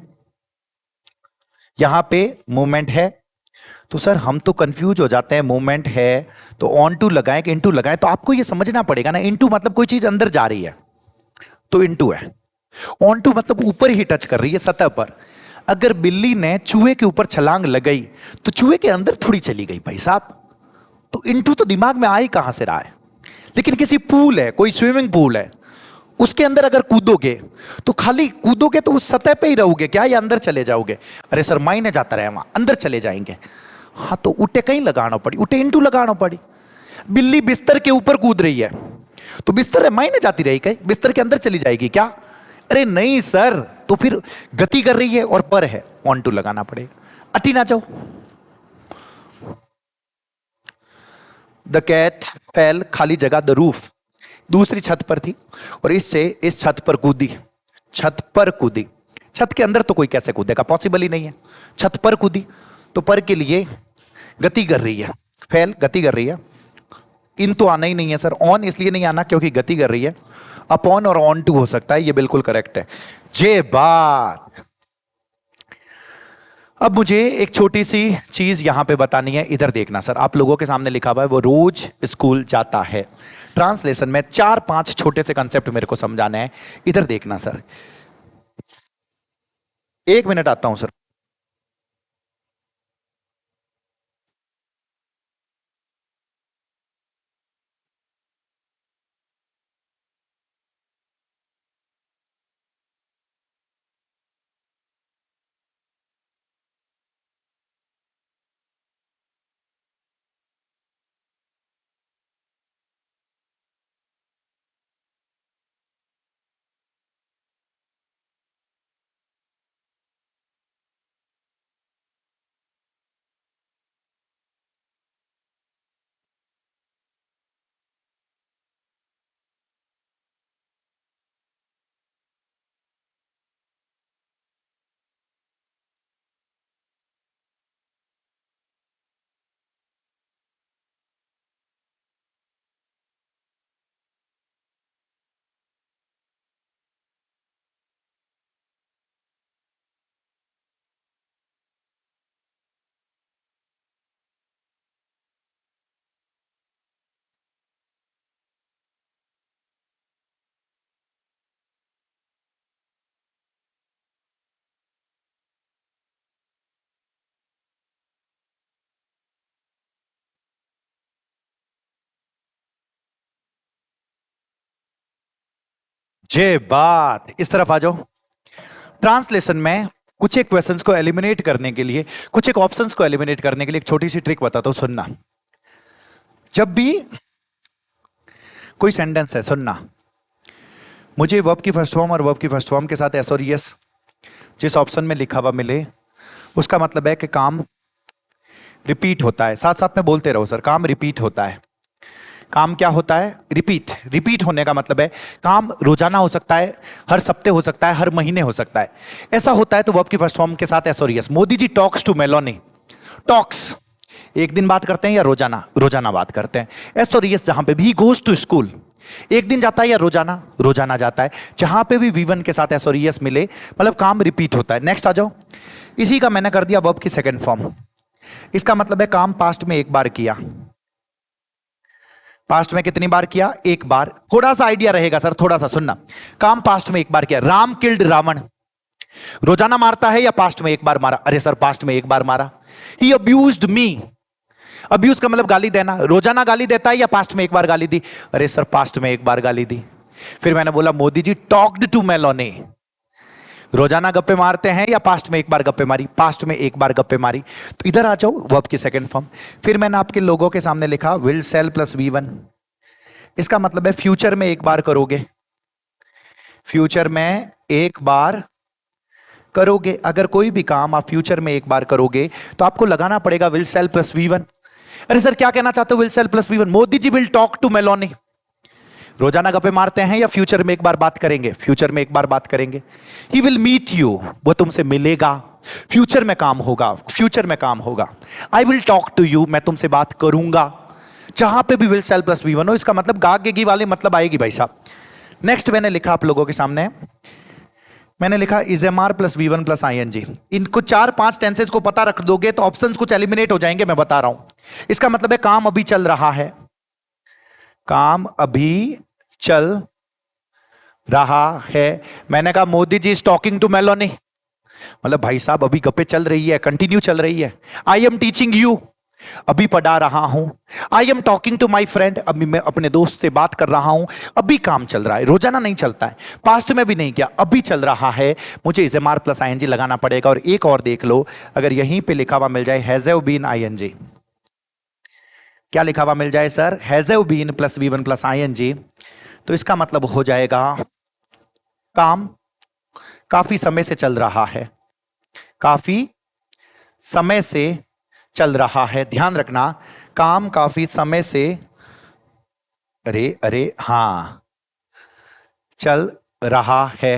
यहां पे मूवमेंट है। तो सर हम तो कंफ्यूज हो जाते हैं, मूवमेंट है तो ऑन टू लगाएं कि इनटू लगाएं? तो आपको ये समझना पड़ेगा ना, इनटू मतलब कोई चीज अंदर जा रही है तो इनटू है, ऑन टू मतलब ऊपर ही टच कर रही है, सतह पर। अगर बिल्ली ने चूहे के ऊपर छलांग लगाई तो चूहे के अंदर थोड़ी चली गई भाई साहब, तो इनटू तो दिमाग में आ ही कहां से रहा है। लेकिन किसी पूल है, कोई स्विमिंग पूल है, उसके अंदर अगर कूदोगे तो खाली कूदोगे तो उस सतह पे ही रहोगे क्या, या अंदर चले जाओगे? अरे सर मायने जाता रहे, वहां अंदर चले जाएंगे। हाँ तो उठे कहीं लगाना पड़ी, उठे इंटू लगाना पड़ी। बिल्ली बिस्तर के ऊपर कूद रही है तो बिस्तर है मायने जाती रही कहीं, बिस्तर के अंदर चली जाएगी क्या? अरे नहीं सर, तो फिर गति कर रही है और पर है, ऑन टू लगाना पड़ेगा। अटी ना जाओ। द कैट फेल, खाली जगह द रूफ, दूसरी छत पर थी और इससे इस छत पर कूदी, छत पर कूदी। छत के अंदर तो कोई कैसे कूदेगा, पॉसिबल ही नहीं है। छत पर कूदी तो पर के लिए गति कर रही है, फेल गति कर रही है। इन तो आना ही नहीं है सर, ऑन इसलिए नहीं आना क्योंकि गति कर रही है। अपॉन और ऑन टू हो सकता है, ये बिल्कुल करेक्ट है। जे बात। अब मुझे एक छोटी सी चीज यहां पे बतानी है, इधर देखना सर, आप लोगों के सामने लिखा हुआ है वो रोज स्कूल जाता है। ट्रांसलेशन में 4-5 छोटे से कंसेप्ट मेरे को समझाने हैं, इधर देखना सर। 1 मिनट आता हूं सर। जे बात, इस तरफ आ जाओ। ट्रांसलेशन में कुछ एक क्वेश्चंस को एलिमिनेट करने के लिए, कुछ एक ऑप्शंस को एलिमिनेट करने के लिए एक छोटी सी ट्रिक बताता हूं, सुनना। जब भी कोई सेंटेंस है, सुनना, मुझे वर्ब की फर्स्ट फॉर्म और वर्ब की फर्स्ट फॉर्म के साथ एस और यस जिस ऑप्शन में लिखा हुआ मिले, उसका मतलब है कि काम रिपीट होता है। साथ साथ में बोलते रहो सर, काम रिपीट होता है। काम क्या होता है? रिपीट। रिपीट होने का मतलब है काम रोजाना हो सकता है, हर सप्ते हो सकता है, हर महीने हो सकता है। ऐसा होता है तो वर्ब की फर्स्ट फॉर्म के साथ एस और yes. Modi ji talks to Meloni. Talks एक दिन बात करते हैं या रोजाना? रोजाना बात करते हैं। एस और यस जहां पे भी, गोज टू स्कूल, एक दिन जाता है या रोजाना? रोजाना जाता है। जहां पे भी वी1 के साथ एस और यस मिले, मतलब काम रिपीट होता है। नेक्स्ट आ जाओ। इसी का मैंने कर दिया वर्ब की सेकंड फॉर्म। इसका मतलब है काम पास्ट में एक बार किया। पास्ट में कितनी बार किया? एक बार। थोड़ा सा आइडिया रहेगा सर, थोड़ा सा सुनना। काम पास्ट में एक बार किया। राम किल्ड रावण, रोजाना मारता है या पास्ट में एक बार मारा? अरे सर पास्ट में एक बार मारा। ही अब्यूज्ड मी, अब्यूज का मतलब गाली देना। रोजाना गाली देता है या पास्ट में एक बार गाली दी? अरे सर पास्ट में एक बार गाली दी। फिर मैंने बोला Modi ji talked to Meloni, रोजाना गप्पे मारते हैं या पास्ट में एक बार गप्पे मारी? पास्ट में एक बार गप्पे मारी। तो इधर आ जाओ वर्ब की सेकंड फॉर्म। फिर मैंने आपके लोगों के सामने लिखा विल सेल प्लस वी1। इसका मतलब है फ्यूचर में एक बार करोगे। फ्यूचर में एक बार करोगे। अगर कोई भी काम आप फ्यूचर में एक बार करोगे तो आपको लगाना पड़ेगा विल सेल प्लस वी1। अरे सर क्या कहना चाहते हो will shall plus V one? Modi ji will talk to Meloni, रोजाना गप्पे मारते हैं या फ्यूचर में एक बार बात करेंगे? फ्यूचर में एक बार बात करेंगे। ही विल मीट यू, वो तुमसे मिलेगा। फ्यूचर में काम होगा, फ्यूचर में काम होगा। I will talk to you, मैं तुमसे बात करूंगा। जहां पे भी विल सेल प्लस वी1 हो, इसका मतलब गागेगी वाले मतलब आएगी भाई साहब। नेक्स्ट मैंने लिखा आप लोगों के सामने, मैंने लिखा is am are plus V one plus I N G. इनको 4-5 टेंसेस को पता रख दोगे तो ऑप्शंस कुछ एलिमिनेट हो जाएंगे, मैं बता रहा हूं। इसका मतलब है काम अभी चल रहा है। काम अभी चल रहा है। मैंने कहा Modi ji is talking to Meloni, मतलब भाई साहब अभी गप्पे चल रही है, कंटिन्यू चल रही है। आई एम टीचिंग यू, अभी पढ़ा रहा हूं। I am talking to my friend, अभी मैं अपने दोस्त से बात कर रहा हूं। अभी काम चल रहा है, रोजाना नहीं चलता है, पास्ट में भी नहीं किया, अभी चल रहा है। मुझे is am are plus I N G लगाना पड़ेगा। और एक और देख लो, अगर यहीं पे लिखा हुआ मिल जाए has have been I N G, क्या लिखा हुआ मिल जाए sir? Has have been plus V one plus I N G, तो इसका मतलब हो जाएगा काम काफी समय से चल रहा है। काफी समय से चल रहा है, ध्यान रखना, काम काफी समय से, अरे अरे हां, चल रहा है।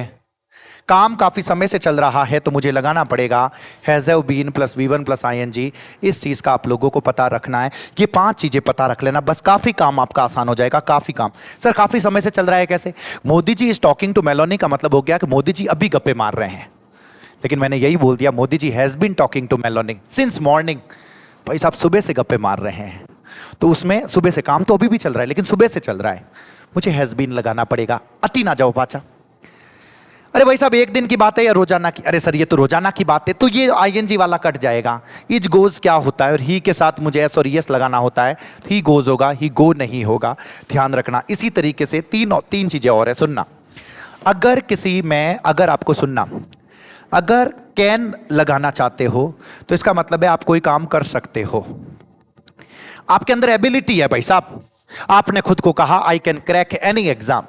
काम काफी समय से चल रहा है तो मुझे लगाना पड़ेगा has have been plus V one plus I N G. इस चीज का आप लोगों को पता रखना है। ये 5 चीजें पता रख लेना, बस काफी काम आपका आसान हो जाएगा। काफी काम। सर काफी समय से चल रहा है कैसे? Modi ji is talking to Meloni का मतलब हो गया कि मोदी जी अभी गप्पे मार रहे हैं, लेकिन मैंने यही बोल दिया Modi ji has been talking to Meloni since morning. भाई साहब सुबह से गप्पे मार रहे हैं, तो उसमें सुबह से काम तो अभी भी चल रहा है, लेकिन सुबह से चल रहा है, मुझे हैज बीन लगाना पड़ेगा। अति ना जाओ पाचा। अरे भाई साहब एक दिन की बात है या रोजाना की? अरे सर ये तो रोजाना की बात है, तो ये आईएनजी वाला कट जाएगा। इज गोज क्या होता है, और ही के साथ मुझे एस और यस लगाना होता है, तो ही गोज होगा, ही गो नहीं होगा, ध्यान रखना। इसी तरीके से तीन चीजें और है, सुनना। अगर किसी में, अगर आपको सुनना, अगर कैन लगाना चाहते हो तो इसका मतलब है आप कोई काम कर सकते हो, आपके अंदर एबिलिटी है भाई साहब। आपने खुद को कहा I can crack any exam,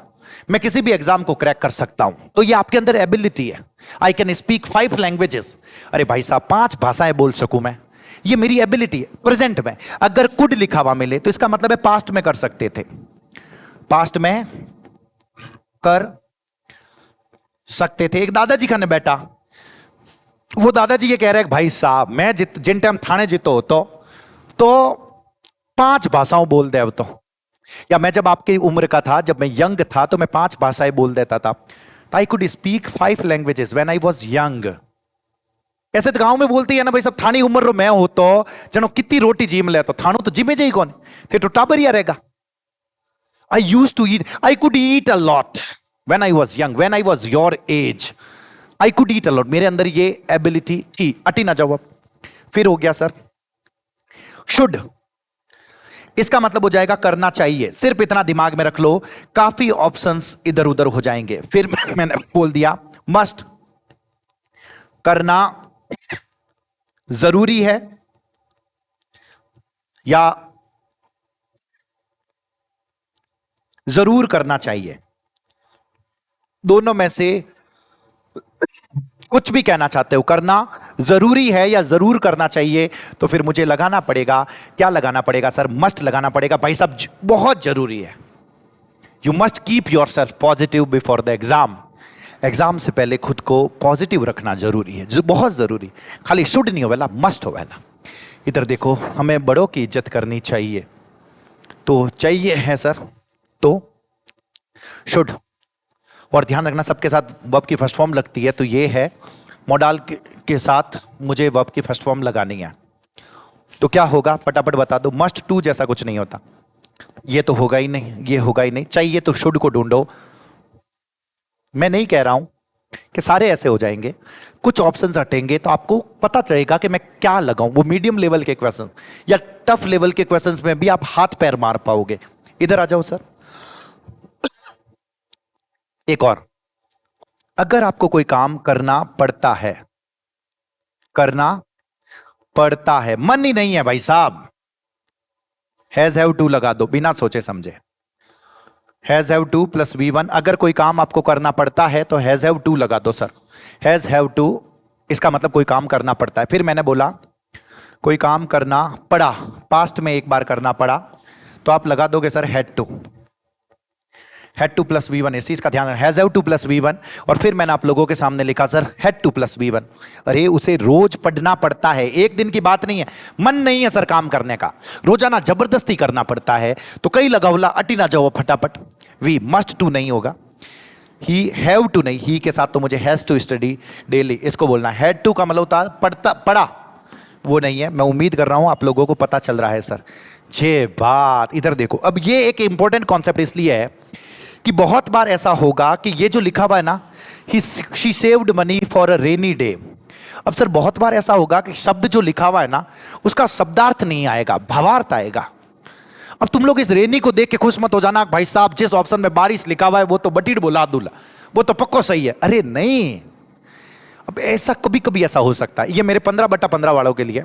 मैं किसी भी एग्जाम को क्रैक कर सकता हूं, तो ये आपके अंदर एबिलिटी है। आई कैन स्पीक 5 लैंग्वेजेस, अरे भाई साहब 5 भाषाएं बोल सकूं मैं, ये मेरी एबिलिटी है प्रेजेंट में। अगर कुड लिखा हुआ मिले तो इसका मतलब है पास्ट में कर सकते थे, पास्ट में कर सकते थे। एक दादाजी का ने बेटा, वो दादाजी ये कह रहे हैं भाई साहब मैं जिन टाइम थाने जीतो होतो तो 5 भाषाओं बोल दे, तो या मैं जब आपकी उम्र का था, जब मैं यंग था तो मैं 5 भाषाएं बोल देता था। I could speak 5 languages when I was young. ऐसे तो गांव में बोलते हैं ना भाई सब, थानी उम्र रो मैं हो तो जनो कितनी रोटी जीम ले, तो थानो तो जिमे जाई कौन थे, तो टाबरिया रहेगा। I used to eat, I could eat a lot when I was young, when I was your age I could eat a lot, मेरे अंदर ये एबिलिटी थी। अटी ना जवाब। फिर हो गया सर शुड, इसका मतलब हो जाएगा करना चाहिए। सिर्फ इतना दिमाग में रख लो, काफी ऑप्शंस इधर उधर हो जाएंगे। फिर मैंने बोल दिया मस्ट, करना जरूरी है या जरूर करना चाहिए, दोनों में से कुछ भी कहना चाहते हो। करना जरूरी है या जरूर करना चाहिए, तो फिर मुझे लगाना पड़ेगा, क्या लगाना पड़ेगा सर? मस्ट लगाना पड़ेगा। भाई साहब बहुत जरूरी है। You must keep your self positive before the exam. Exam से पहले खुद को पॉजिटिव रखना जरूरी है, जो बहुत जरूरी। खाली शुड नहीं हो वाला, मस्ट हो वाला। इधर देखो, हमें बड़ों की इज्जत करनी चाहिए, तो चाहिए है सर, तो शुड। और ध्यान रखना सबके साथ वर्ब की फर्स्ट फॉर्म लगती है, तो ये है मॉडल के साथ मुझे वर्ब की फर्स्ट फॉर्म लगानी है। तो क्या होगा फटाफट बता दो। मस्ट टू जैसा कुछ नहीं होता, ये तो होगा ही नहीं, ये होगा ही नहीं। चाहिए तो शुड को ढूंढो। मैं नहीं कह रहा हूं कि सारे ऐसे हो जाएंगे, कुछ ऑप्शंस हटेंगे तो आपको पता चलेगा कि मैं क्या लगाऊं। वो मीडियम लेवल के क्वेश्चन या टफ लेवल के क्वेश्चंस में भी आप हाथ पैर मार पाओगे। इधर आ जाओ सर। एक और, अगर आपको कोई काम करना पड़ता है, करना पड़ता है, मन ही नहीं है भाई साहब, हैज हैव टू लगा दो बिना सोचे समझे। Has have to plus V1। अगर कोई काम आपको करना पड़ता है तो हैज हैव टू लगा दो सर। हैज हैव टू, इसका मतलब कोई काम करना पड़ता है। फिर मैंने बोला कोई काम करना पड़ा, पास्ट में एक बार करना पड़ा, तो आप लगा दोगे sir had to. Had to plus V1, इस चीज का ध्यान रखना, has have to plus V1। और फिर मैंने आप लोगों के सामने लिखा sir had to plus V1। अरे उसे रोज पढ़ना पड़ता है, एक दिन की बात नहीं है। मन नहीं है सर काम करने का, रोजाना जबरदस्ती करना पड़ता है, तो कई लगा बोला अटी ना जाओ फटाफट। वी मस्ट टू नहीं होगा, ही हैव टू नहीं, ही के साथ तो मुझे हैज टू स्टडी डेली, इसको बोलना। हैड टू का मतलब होता है पढ़ता, पढ़ा, वो नहीं है। मैं उम्मीद कर रहा हूं आप लोगों को पता चल रहा है सर। ये बात इधर देखो। अब ये एक इंपॉर्टेंट कॉन्सेप्ट इसलिए है कि बहुत बार ऐसा होगा कि ये जो लिखा हुआ है ना, she saved money for a rainy day. अब सर बहुत बार ऐसा होगा कि शब्द जो लिखा हुआ है ना, उसका शब्दार्थ नहीं आएगा, भावार्थ आएगा। अब तुम लोग इस रेनी को देख के खुश मत हो जाना भाई साहब जिस ऑप्शन में बारिश लिखा हुआ है वो तो बटीर बोला दूल्हा, वो तो पक्को सही है। अरे नहीं, अब ऐसा कभी कभी ऐसा हो सकता है। ये मेरे 15/15 वालों के लिए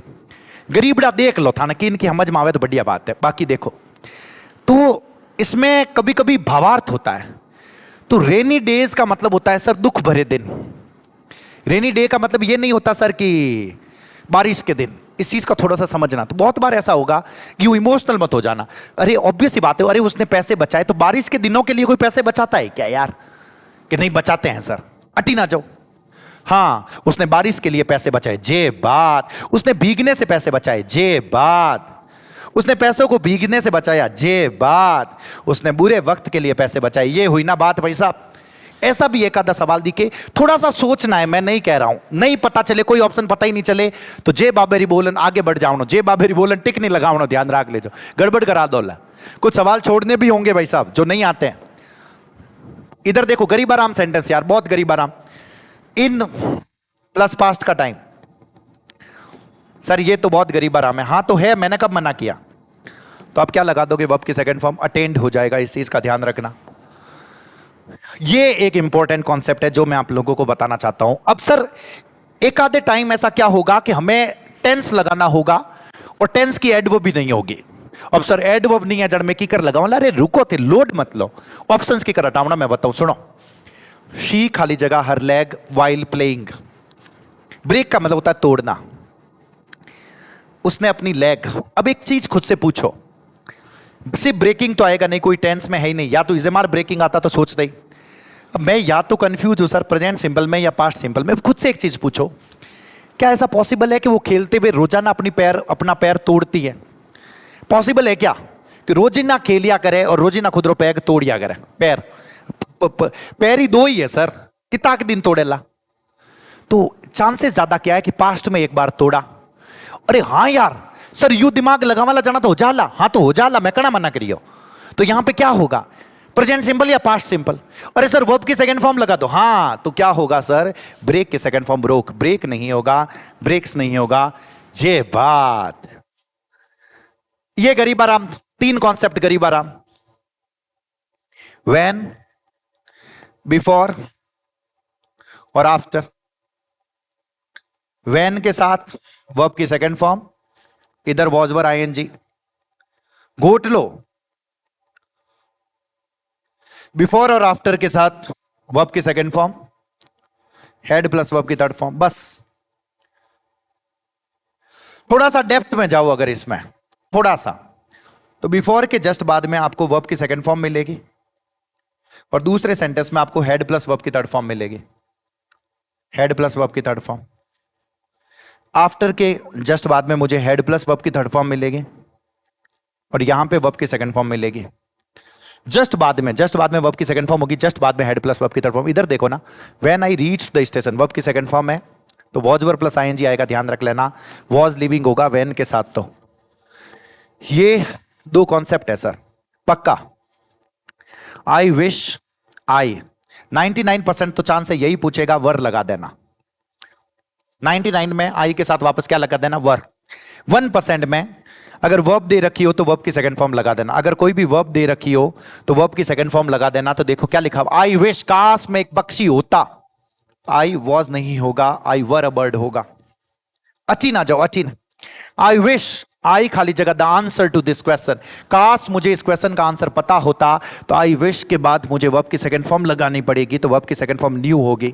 गरीबड़ा देख लो था ना कि इनकी समझ में आवे तो बढ़िया बात है। बाकी देखो, तो इसमें कभी कभी भावार्थ होता है। तो रेनी डेज का मतलब होता है सर दुख भरे दिन। रेनी डे का मतलब ये नहीं होता सर कि बारिश के दिन। इस चीज का थोड़ा सा समझना। तो बहुत बार ऐसा होगा कि यू इमोशनल मत हो जाना। अरे ऑब्वियस ही बात है, अरे उसने पैसे बचाए, तो बारिश के दिनों के लिए कोई पैसे बचाता है क्या यार? कि नहीं बचाते हैं सर, अटी ना जाओ। हाँ, उसने बारिश के लिए पैसे बचाए, जे बात। उसने भीगने से पैसे बचाए, जे बात। उसने पैसों को भीगने से बचाया, जे बात। उसने बुरे वक्त के लिए पैसे बचाए, ये हुई ना बात भाई साहब। ऐसा भी एक आधा सवाल दिखे, थोड़ा सा सोचना है। मैं नहीं कह रहा हूं नहीं पता चले, कोई ऑप्शन पता ही नहीं चले तो जे बाबेरी बोलन आगे बढ़ जाओ, जे बाबेरी बोलन टिक नहीं लगाओ, ध्यान रख ले, जो गड़बड़ करा दो। कुछ सवाल छोड़ने भी होंगे भाई साहब जो नहीं आते हैं। इधर देखो, गरीब आराम सेंटेंस यार, बहुत गरीब आराम। इन प्लस पास्ट का टाइम, सर ये तो बहुत गरीब आराम है। हाँ तो है, मैंने कब मना किया? तो आप क्या लगा दोगे? वर्ब की सेकंड फॉर्म अटेंड हो जाएगा, इस चीज का ध्यान रखना। ये एक इंपॉर्टेंट कॉन्सेप्ट है जो मैं आप लोगों को बताना चाहता हूं। अब सर एक आधे टाइम ऐसा क्या होगा कि हमें टेंस लगाना होगा और टेंस की एडवर्ब भी नहीं होगी। अब सर एडवर्ब नहीं है, जड़ में की कर लगाऊं? अरे रुको थे, लोड मत लो, ऑप्शंस की कर हटाओ ना, मैं बताऊं सुनो। शी खाली जगह her leg while playing. Break का मतलब होता है तोड़ना। उसने अपनी लेग। अब एक चीज खुद से पूछो, सिर्फ ब्रेकिंग तो आएगा नहीं, कोई टेंस में है ही नहीं। या तो इज़ेमार ब्रेकिंग आता तो सोचते ही। अब मैं या तो कंफ्यूज हूं सर प्रेजेंट सिंपल में या पास्ट सिंपल में। खुद से एक चीज पूछो, क्या ऐसा पॉसिबल है कि वो खेलते हुए रोजाना अपना पैर तोड़ती है? पॉसिबल है क्या कि रोजिना खेलिया करे और रोजिना खुदरो पैर तोड़िया करे? पैर ही दो ही है सर, कितना दिन तोड़ेला? तो चांसेस ज्यादा क्या है कि पास्ट में एक बार तोड़ा। अरे हाँ यार सर, यू दिमाग लगावाला जाना तो हो जाला। हाँ तो हो जाला, मैं कना मना करियो। तो यहां पे क्या होगा, प्रेजेंट सिंपल या पास्ट सिंपल? अरे सर वर्ब की सेकंड फॉर्म लगा दो। हाँ तो क्या होगा सर, ब्रेक की सेकंड फॉर्म ब्रोक। ब्रेक नहीं होगा, ब्रेक्स नहीं होगा, ये बात। ये गरीब आराम तीन कॉन्सेप्ट करीब आराम, व्हेन, बिफोर और आफ्टर। व्हेन के साथ वर्ब की सेकंड फॉर्म, इधर वॉज वर आईएनजी, घोट लो। बिफोर और आफ्टर के साथ वर्ब की second form, head plus verb की थर्ड फॉर्म। बस थोड़ा सा डेप्थ में जाओ अगर इसमें, थोड़ा सा, तो बिफोर के जस्ट बाद में आपको वर्ब की सेकंड फॉर्म मिलेगी और दूसरे सेंटेंस में आपको हेड प्लस वर्ब की थर्ड फॉर्म मिलेगी, हेड प्लस वर्ब की थर्ड फॉर्म। आफ्टर के जस्ट बाद में मुझे हेड प्लस वर्ब की थर्ड फॉर्म मिलेगी और यहां पे वर्ब की सेकंड फॉर्म मिलेगी। जस्ट बाद में वर्ब की सेकंड फॉर्म होगी, जस्ट बाद में हेड प्लस वर्ब की थर्ड फॉर्म। इधर देखो ना, when I reach the station, verb की सेकंड फॉर्म है तो वॉज वर प्लस आईएनजी आएगा, ध्यान रख लेना। वॉज लिविंग होगा व्हेन के साथ। तो ये दो कॉन्सेप्ट है सर, पक्का। आई विश, आई 99% तो चांस है यही पूछेगा, वर लगा देना। 99 में आई के साथ वापस क्या लगा देना, वर। 1% में अगर वर्ब दे रखी हो तो वर्ब की सेकंड फॉर्म लगा देना। अगर कोई भी वर्ब दे रखी हो तो वर्ब की सेकंड फॉर्म लगा देना। तो देखो क्या लिखा हुआ, आई विश, काश में एक पक्षी होता। आई वॉज नहीं होगा, आई वर अ बर्ड होगा। अटी ना जाओ, अटी ना। आई विश, आई खाली जगह, the answer to this question, काश मुझे इस क्वेश्चन का आंसर पता होता। तो आई विश के बाद मुझे वर्ब की सेकंड फॉर्म लगानी पड़ेगी, तो वर्ब की सेकंड फॉर्म न्यू होगी।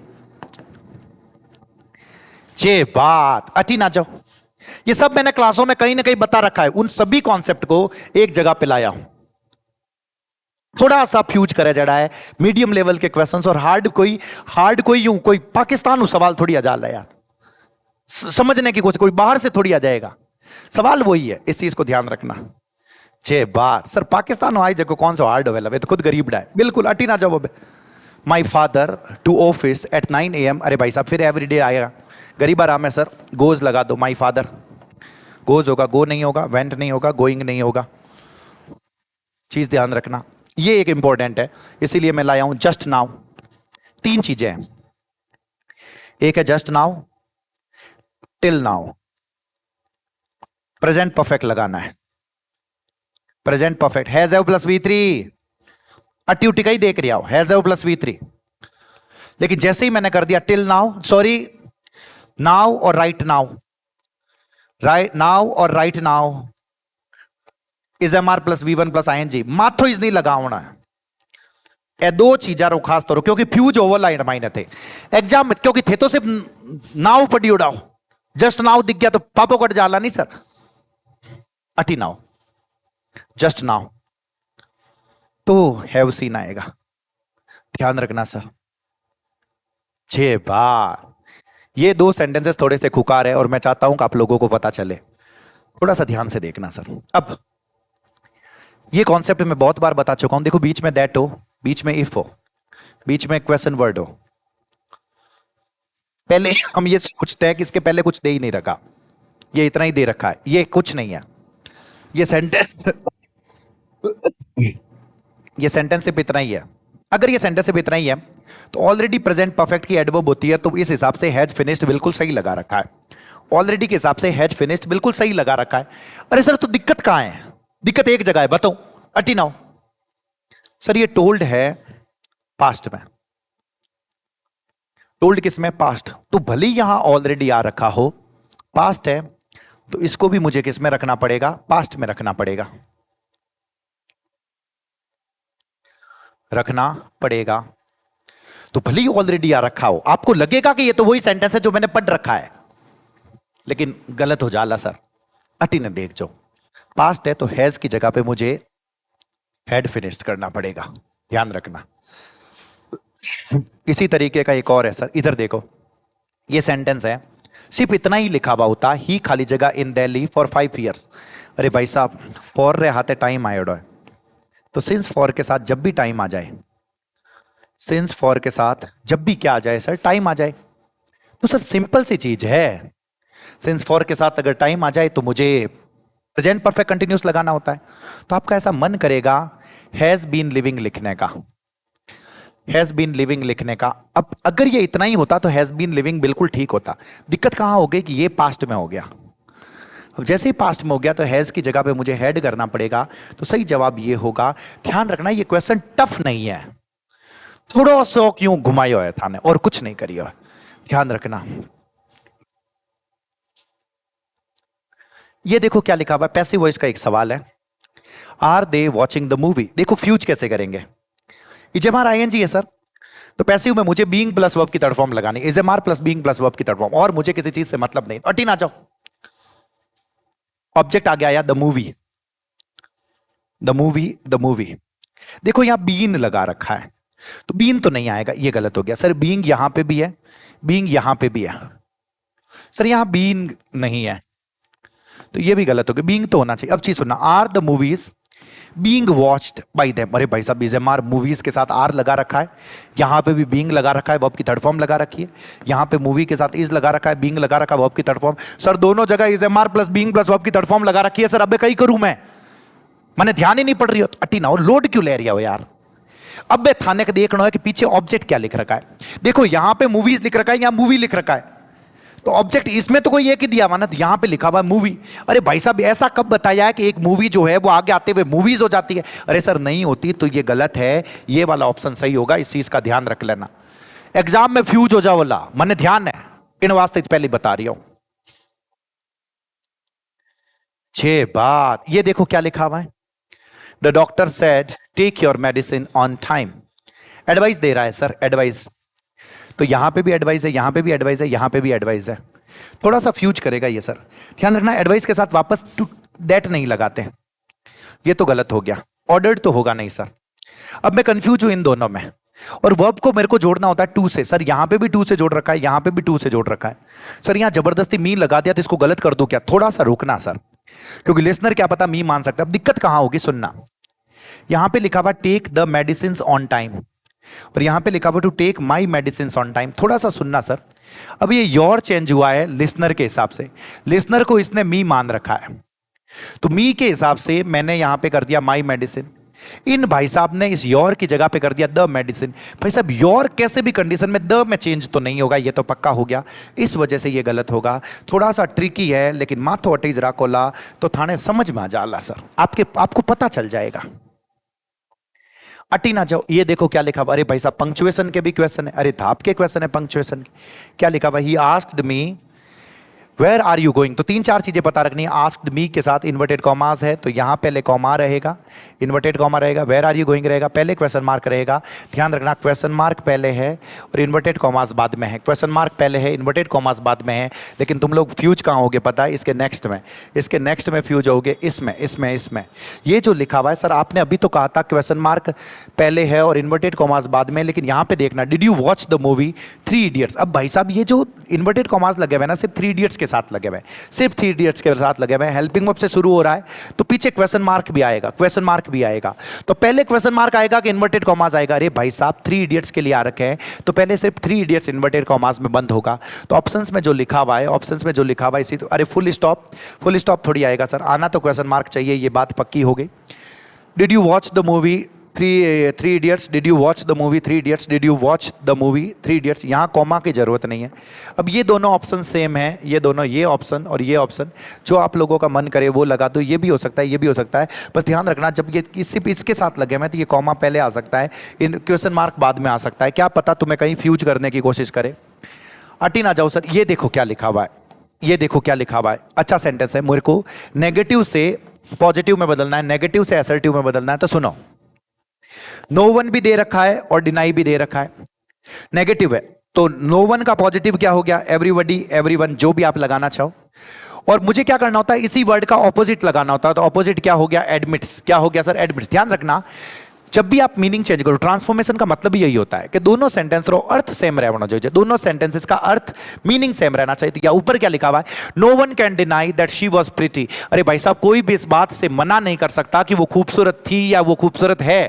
जे बात, अटी ना जाओ। ये सब मैंने क्लासों में कहीं ना कहीं बता रखा है, उन सभी कॉन्सेप्ट को एक जगह पे लाया हूं। थोड़ा सा फ्यूज करा जड़ा है मीडियम लेवल के क्वेश्चंस, और हार्ड कोई यूं कोई पाकिस्तान सवाल थोड़ी आ जाला यार, समझने की कोशिश, कोई बाहर से थोड़ी आ जाएगा, सवाल वही है। इस चीज को ध्यान रखना। छे बात सर, पाकिस्तान आई जगह कौन सा हार्ड होवेला, तो खुद गरीब डा है, बिल्कुल अटी ना जाओ। My father to office at 9 AM। अरे भाई साहब फिर एवरीडे आएगा, गरीब आराम है सर, गोज लगा दो। माई फादर गोज होगा, गो नहीं होगा, वेंट नहीं होगा, गोइंग नहीं होगा। चीज ध्यान रखना, ये एक इंपॉर्टेंट है, इसीलिए मैं लाया हूं जस्ट नाउ। तीन चीजें हैं, एक है just now, till now, present perfect लगाना है। Present perfect, has have plus V3, अट्टी उट्टी का ही देख रहा हो, हैज हैव प्लस V3। लेकिन जैसे ही मैंने कर दिया टिल नाउ, सॉरी नाउ और राइट नाउ, राइट नाउ और right now is MR plus V1 plus ING, माथो इज नहीं लगा होना है। ए दो चीजा रो खास तौर, क्योंकि फ्यूज ओवरलाइन माइने थे एग्जाम में, क्योंकि थे तो सिर्फ नाउ पढ़ी उड़ाओ, जस्ट नाउ दिख गया तो पापो कट जाला नहीं सर। अटी नाउ, जस्ट नाउ तो हैव सीन आएगा, ध्यान रखना सर। 6 बार ये दो सेंटेंसेस थोड़े से खुकार है और मैं चाहता हूं कि आप लोगों को पता चले, थोड़ा सा ध्यान से देखना सर। अब ये कॉन्सेप्ट मैं बहुत बार बता चुका हूं, देखो बीच में दैट हो, बीच में इफ हो, बीच में क्वेश्चन वर्ड हो। पहले हम ये सोचते हैं कि इसके पहले कुछ दे ही नहीं रखा, ये इतना ही दे रखा है, ये कुछ नहीं है, ये सेंटेंस ये सेंटेंस सिर्फ इतना ही है। अगर ये सेंटेंस सिर्फ इतना ही है तो ऑलरेडी प्रेजेंट परफेक्ट की एडवर्ब होती है, तो इस हिसाब से हैज फिनिश्ड बिल्कुल सही लगा रखा है। ऑलरेडी के हिसाब से हैज फिनिश्ड बिल्कुल सही लगा रखा है। अरे सर तो दिक्कत कहां है, दिक्कत एक जगह है, बताओ। अटी नाउ सर, ये टोल्ड है पास्ट में, टोल्ड किस में, पास्ट। तो भले ही यहां ऑलरेडी आ रखा हो, पास्ट है, तो इसको भी मुझे किस में रखना पड़ेगा, पास्ट में रखना पड़ेगा, रखना पड़ेगा। तो भले ही ऑलरेडी आ रखा हो, आपको लगेगा कि ये तो वही सेंटेंस है जो मैंने पढ़ रखा है, लेकिन गलत हो जाला सर। अटी ने देख, जो पास्ट है तो हैज की जगह पे मुझे हैड फिनिश्ड करना पड़ेगा, ध्यान रखना। इसी तरीके का एक और है सर, इधर देखो, ये सेंटेंस है, सिर्फ इतना ही लिखा हुआ होता, ही खाली जगह इन दिल्ली फॉर 5 years। अरे भाई साहब फॉर रे हाथे टाइम आयोडो है, तो सिंस फॉर के साथ जब भी टाइम आ जाए, सिंस फॉर के साथ जब भी क्या आ जाए सर, टाइम आ जाए, तो सर सिंपल सी चीज है, सिंस फॉर के साथ अगर टाइम आ जाए तो मुझे प्रेजेंट परफेक्ट कंटिन्यूस लगाना होता है। तो आपका ऐसा मन करेगा हैज बीन लिविंग लिखने का, हैज बीन लिविंग लिखने का। अब अगर ये इतना ही होता तो हैज बीन लिविंग बिल्कुल ठीक होता, दिक्कत कहां हो गई कि ये पास्ट में हो गया। अब जैसे ही पास्ट में हो गया तो हैज की जगह पे मुझे हैड करना पड़ेगा, तो सही जवाब ये होगा। ध्यान रखना ये क्वेश्चन टफ नहीं है, थोड़ा सा क्यों घुमाया है थाने और कुछ नहीं करिए, ध्यान रखना। ये देखो क्या लिखा हुआ है, पैसिव वॉइस का एक सवाल है। Are they watching the movie, देखो फ्यूज कैसे करेंगे, इजेमार आईएनजी है सर, तो पैसिव में मुझे बीइंग प्लस वर्ब की थर्ड फॉर्म लगानी, is am are plus being plus verb की थर्ड फॉर्म, और मुझे किसी चीज से मतलब नहीं, अटी ना जाओ। ऑब्जेक्ट आ गया यार, the movie, the movie, the movie. देखो यहां बीन लगा रखा है, तो बीन तो नहीं आएगा, ये गलत हो गया सर। बीइंग यहां पे भी है, बीइंग यहां पे भी है सर, यहां बीन नहीं है, तो ये भी गलत हो गया, बीइंग तो होना चाहिए। अब चीज सुनना, are the movies being watched by them, अरे भाई साहब इजेमार मूवीज के साथ आर लगा रखा है, यहां पे भी बीइंग लगा रखा है, वर्ब की थर्ड फॉर्म लगा रखी है, यहां पे मूवी के साथ इज लगा रखा है, बीइंग लगा रखा है, वर्ब की थर्ड फॉर्म। सर दोनों जगह इजेमार प्लस बीइंग प्लस वर्ब की थर्ड फॉर्म लगा रखी है सर, अबे कहीं करूं मैंने ध्यान ही नहीं पड़ रही हो, अटी ना हो, लोड क्यों ले रही हो यार। अब बे थाने का देखना है कि पीछे ऑब्जेक्ट क्या लिख रखा है, देखो यहां पे मूवीज लिख रखा है, यहां मूवी लिख रखा है, तो ऑब्जेक्ट इसमें तो कोई एक ही दिया हुआ ना, तो यहां पे लिखा हुआ मूवी। अरे भाई साहब ऐसा कब बताया है कि एक मूवी जो है वो आगे आते हुए मूवीज हो जाती है, अरे सर नहीं होती, तो ये गलत है, ये वाला ऑप्शन सही होगा, इस चीज का ध्यान रख लेना। एग्जाम में फ्यूज हो जाओला, मैंने ध्यान है इन वास्ते पहले बता रही हूं। छह बात, ये देखो क्या लिखा हुआ है, the doctor said take your medicine on time, advice दे रहा है सर, एडवाइस, तो यहां पे भी एडवाइस है, यहां पे भी एडवाइस है, यहां पे भी एडवाइस है, थोड़ा सा फ्यूज करेगा ये सर, ध्यान रखना। एडवाइस के साथ वापस टू दैट नहीं लगाते, ये तो गलत हो गया, ऑर्डर्ड तो होगा नहीं सर। अब मैं कंफ्यूज हूं इन दोनों में, और वर्ब को मेरे को जोड़ना होता है टू से, सर यहां पे भी टू से जोड़ रखा है, यहां पे भी टू से जोड़ रखा है सर, यहां जबरदस्ती मी लगा दिया तो इसको गलत कर दो क्या, थोड़ा सा रुकना सर, क्योंकि लिसनर क्या पता मी मान सकता है। अब दिक्कत कहां होगी सुनना, यहां पे लिखा हुआ take the medicine on time, और यहां पे लिखा हुआ to take my medicine on time, थोड़ा सा सुनना सर। अब ये योर चेंज हुआ है लिसनर के हिसाब से, लिसनर को इसने मी मान रखा है, तो मी के हिसाब से मैंने यहां पे कर दिया माई मेडिसिन, इन भाई साहब ने इस योर की जगह पे कर दिया द मेडिसिन। भाई साहब योर कैसे भी कंडीशन में द में चेंज तो नहीं होगा, ये तो पक्का हो गया, इस वजह से ये गलत होगा। थोड़ा सा ट्रिकी है, लेकिन माथो अटीज राकोला तो थाने समझ में आ जाला सर, आपको पता चल जाएगा, अटी ना जाओ। ये देखो क्या लिखा हुआ, अरे भाई साहब पंक्चुएशन के भी क्वेश्चन है, अरे धाप के क्वेश्चन है पंक्चुएशन के, क्या लिखा हुआ, he asked me where are you going, तो तीन चार चीजें पता रखनी है। आस्क्ड मी के साथ इन्वर्टेड कॉमास है, तो यहां पहले कॉमा रहेगा, इन्वर्टेड कॉमा रहेगा, वेयर आर यू गोइंग रहेगा, पहले क्वेश्चन मार्क रहेगा, ध्यान रखना क्वेश्चन मार्क पहले है और इन्वर्टेड कॉमास बाद में है, क्वेश्चन मार्क पहले है, इन्वर्टेड कॉमास बाद में है, लेकिन तुम लोग फ्यूज कहां होगे पता है, इसके नेक्स्ट में, इसके नेक्स्ट में फ्यूज होगे, इसमें इसमें इसमें। ये जो लिखा हुआ है सर, आपने अभी तो कहा था क्वेश्चन मार्क पहले है और इन्वर्टेड कॉमास बाद में, लेकिन यहां पे देखना, did you watch the movie three idiots. अब भाई साहब ये जो इन्वर्टेड कॉमास लगे हुए ना, सिर्फ थ्री इडियट्स के साथ लगे हुए, सिर्फ थ्री इडियट्स के साथ लगे हुए हैं, हेल्पिंग वर्ब से शुरू हो रहा है, तो पीछे क्वेश्चन मार्क भी आएगा, क्वेश्चन मार्क भी आएगा, तो पहले क्वेश्चन मार्क आएगा कि इन्वर्टेड कॉमास आएगा। अरे भाई साहब थ्री इडियट्स के लिए आ रखे हैं, तो पहले सिर्फ थ्री इडियट्स इन्वर्टेड कॉमास में बंद होगा, तो ऑप्शंस में जो लिखा हुआ है, ऑप्शंस में जो लिखा हुआ है इसी, तो अरे फुल स्टॉप थोड़ी आएगा सर, आना तो क्वेश्चन मार्क चाहिए, ये बात पक्की हो गई। Did you watch the movie three idiots, did you watch the movie three idiots, did you watch the movie three idiots, यहां कॉमा की जरूरत नहीं है। अब ये दोनों ऑप्शन सेम है, ये दोनों, ये ऑप्शन और ये ऑप्शन, जो आप लोगों का मन करे वो लगा दो, ये भी हो सकता है, ये भी हो सकता है, बस ध्यान रखना जब ये इसके साथ लगे हुए तो ये कॉमा पहले आ सकता है, इन क्वेश्चन मार्क बाद में आ सकता है, क्या पता तुम्हें कहीं फ्यूज करने की कोशिश करे, अटी ना जाओ सर। ये देखो क्या लिखा हुआ है, ये देखो क्या लिखा हुआ है, अच्छा सेंटेंस है, मेरे को नेगेटिव से पॉजिटिव में बदलना है, नेगेटिव से असर्टिव में बदलना है, तो सुनो, नो वन भी दे रखा है और डिनाई भी दे रखा है, नेगेटिव है, तो नो वन का पॉजिटिव क्या हो गया, एवरीबॉडी एवरीवन, जो भी आप लगाना चाहो, और मुझे क्या करना होता है, इसी वर्ड का ऑपोजिट लगाना होता है, तो ऑपोजिट क्या हो गया, एडमिट्स, क्या हो गया सर, एडमिट्स। ध्यान रखना जब भी आप मीनिंग चेंज करो, ट्रांसफॉर्मेशन का मतलब यही होता है कि दोनों सेंटेंस रो अर्थ सेम रहना चाहिए, दोनों सेंटेंसेस का अर्थ मीनिंग सेम रहना चाहिए। तो क्या ऊपर क्या लिखा हुआ है, no one can deny that she was pretty, अरे भाई साहब कोई भी इस बात से मना नहीं कर सकता कि वो खूबसूरत थी या वो खूबसूरत है,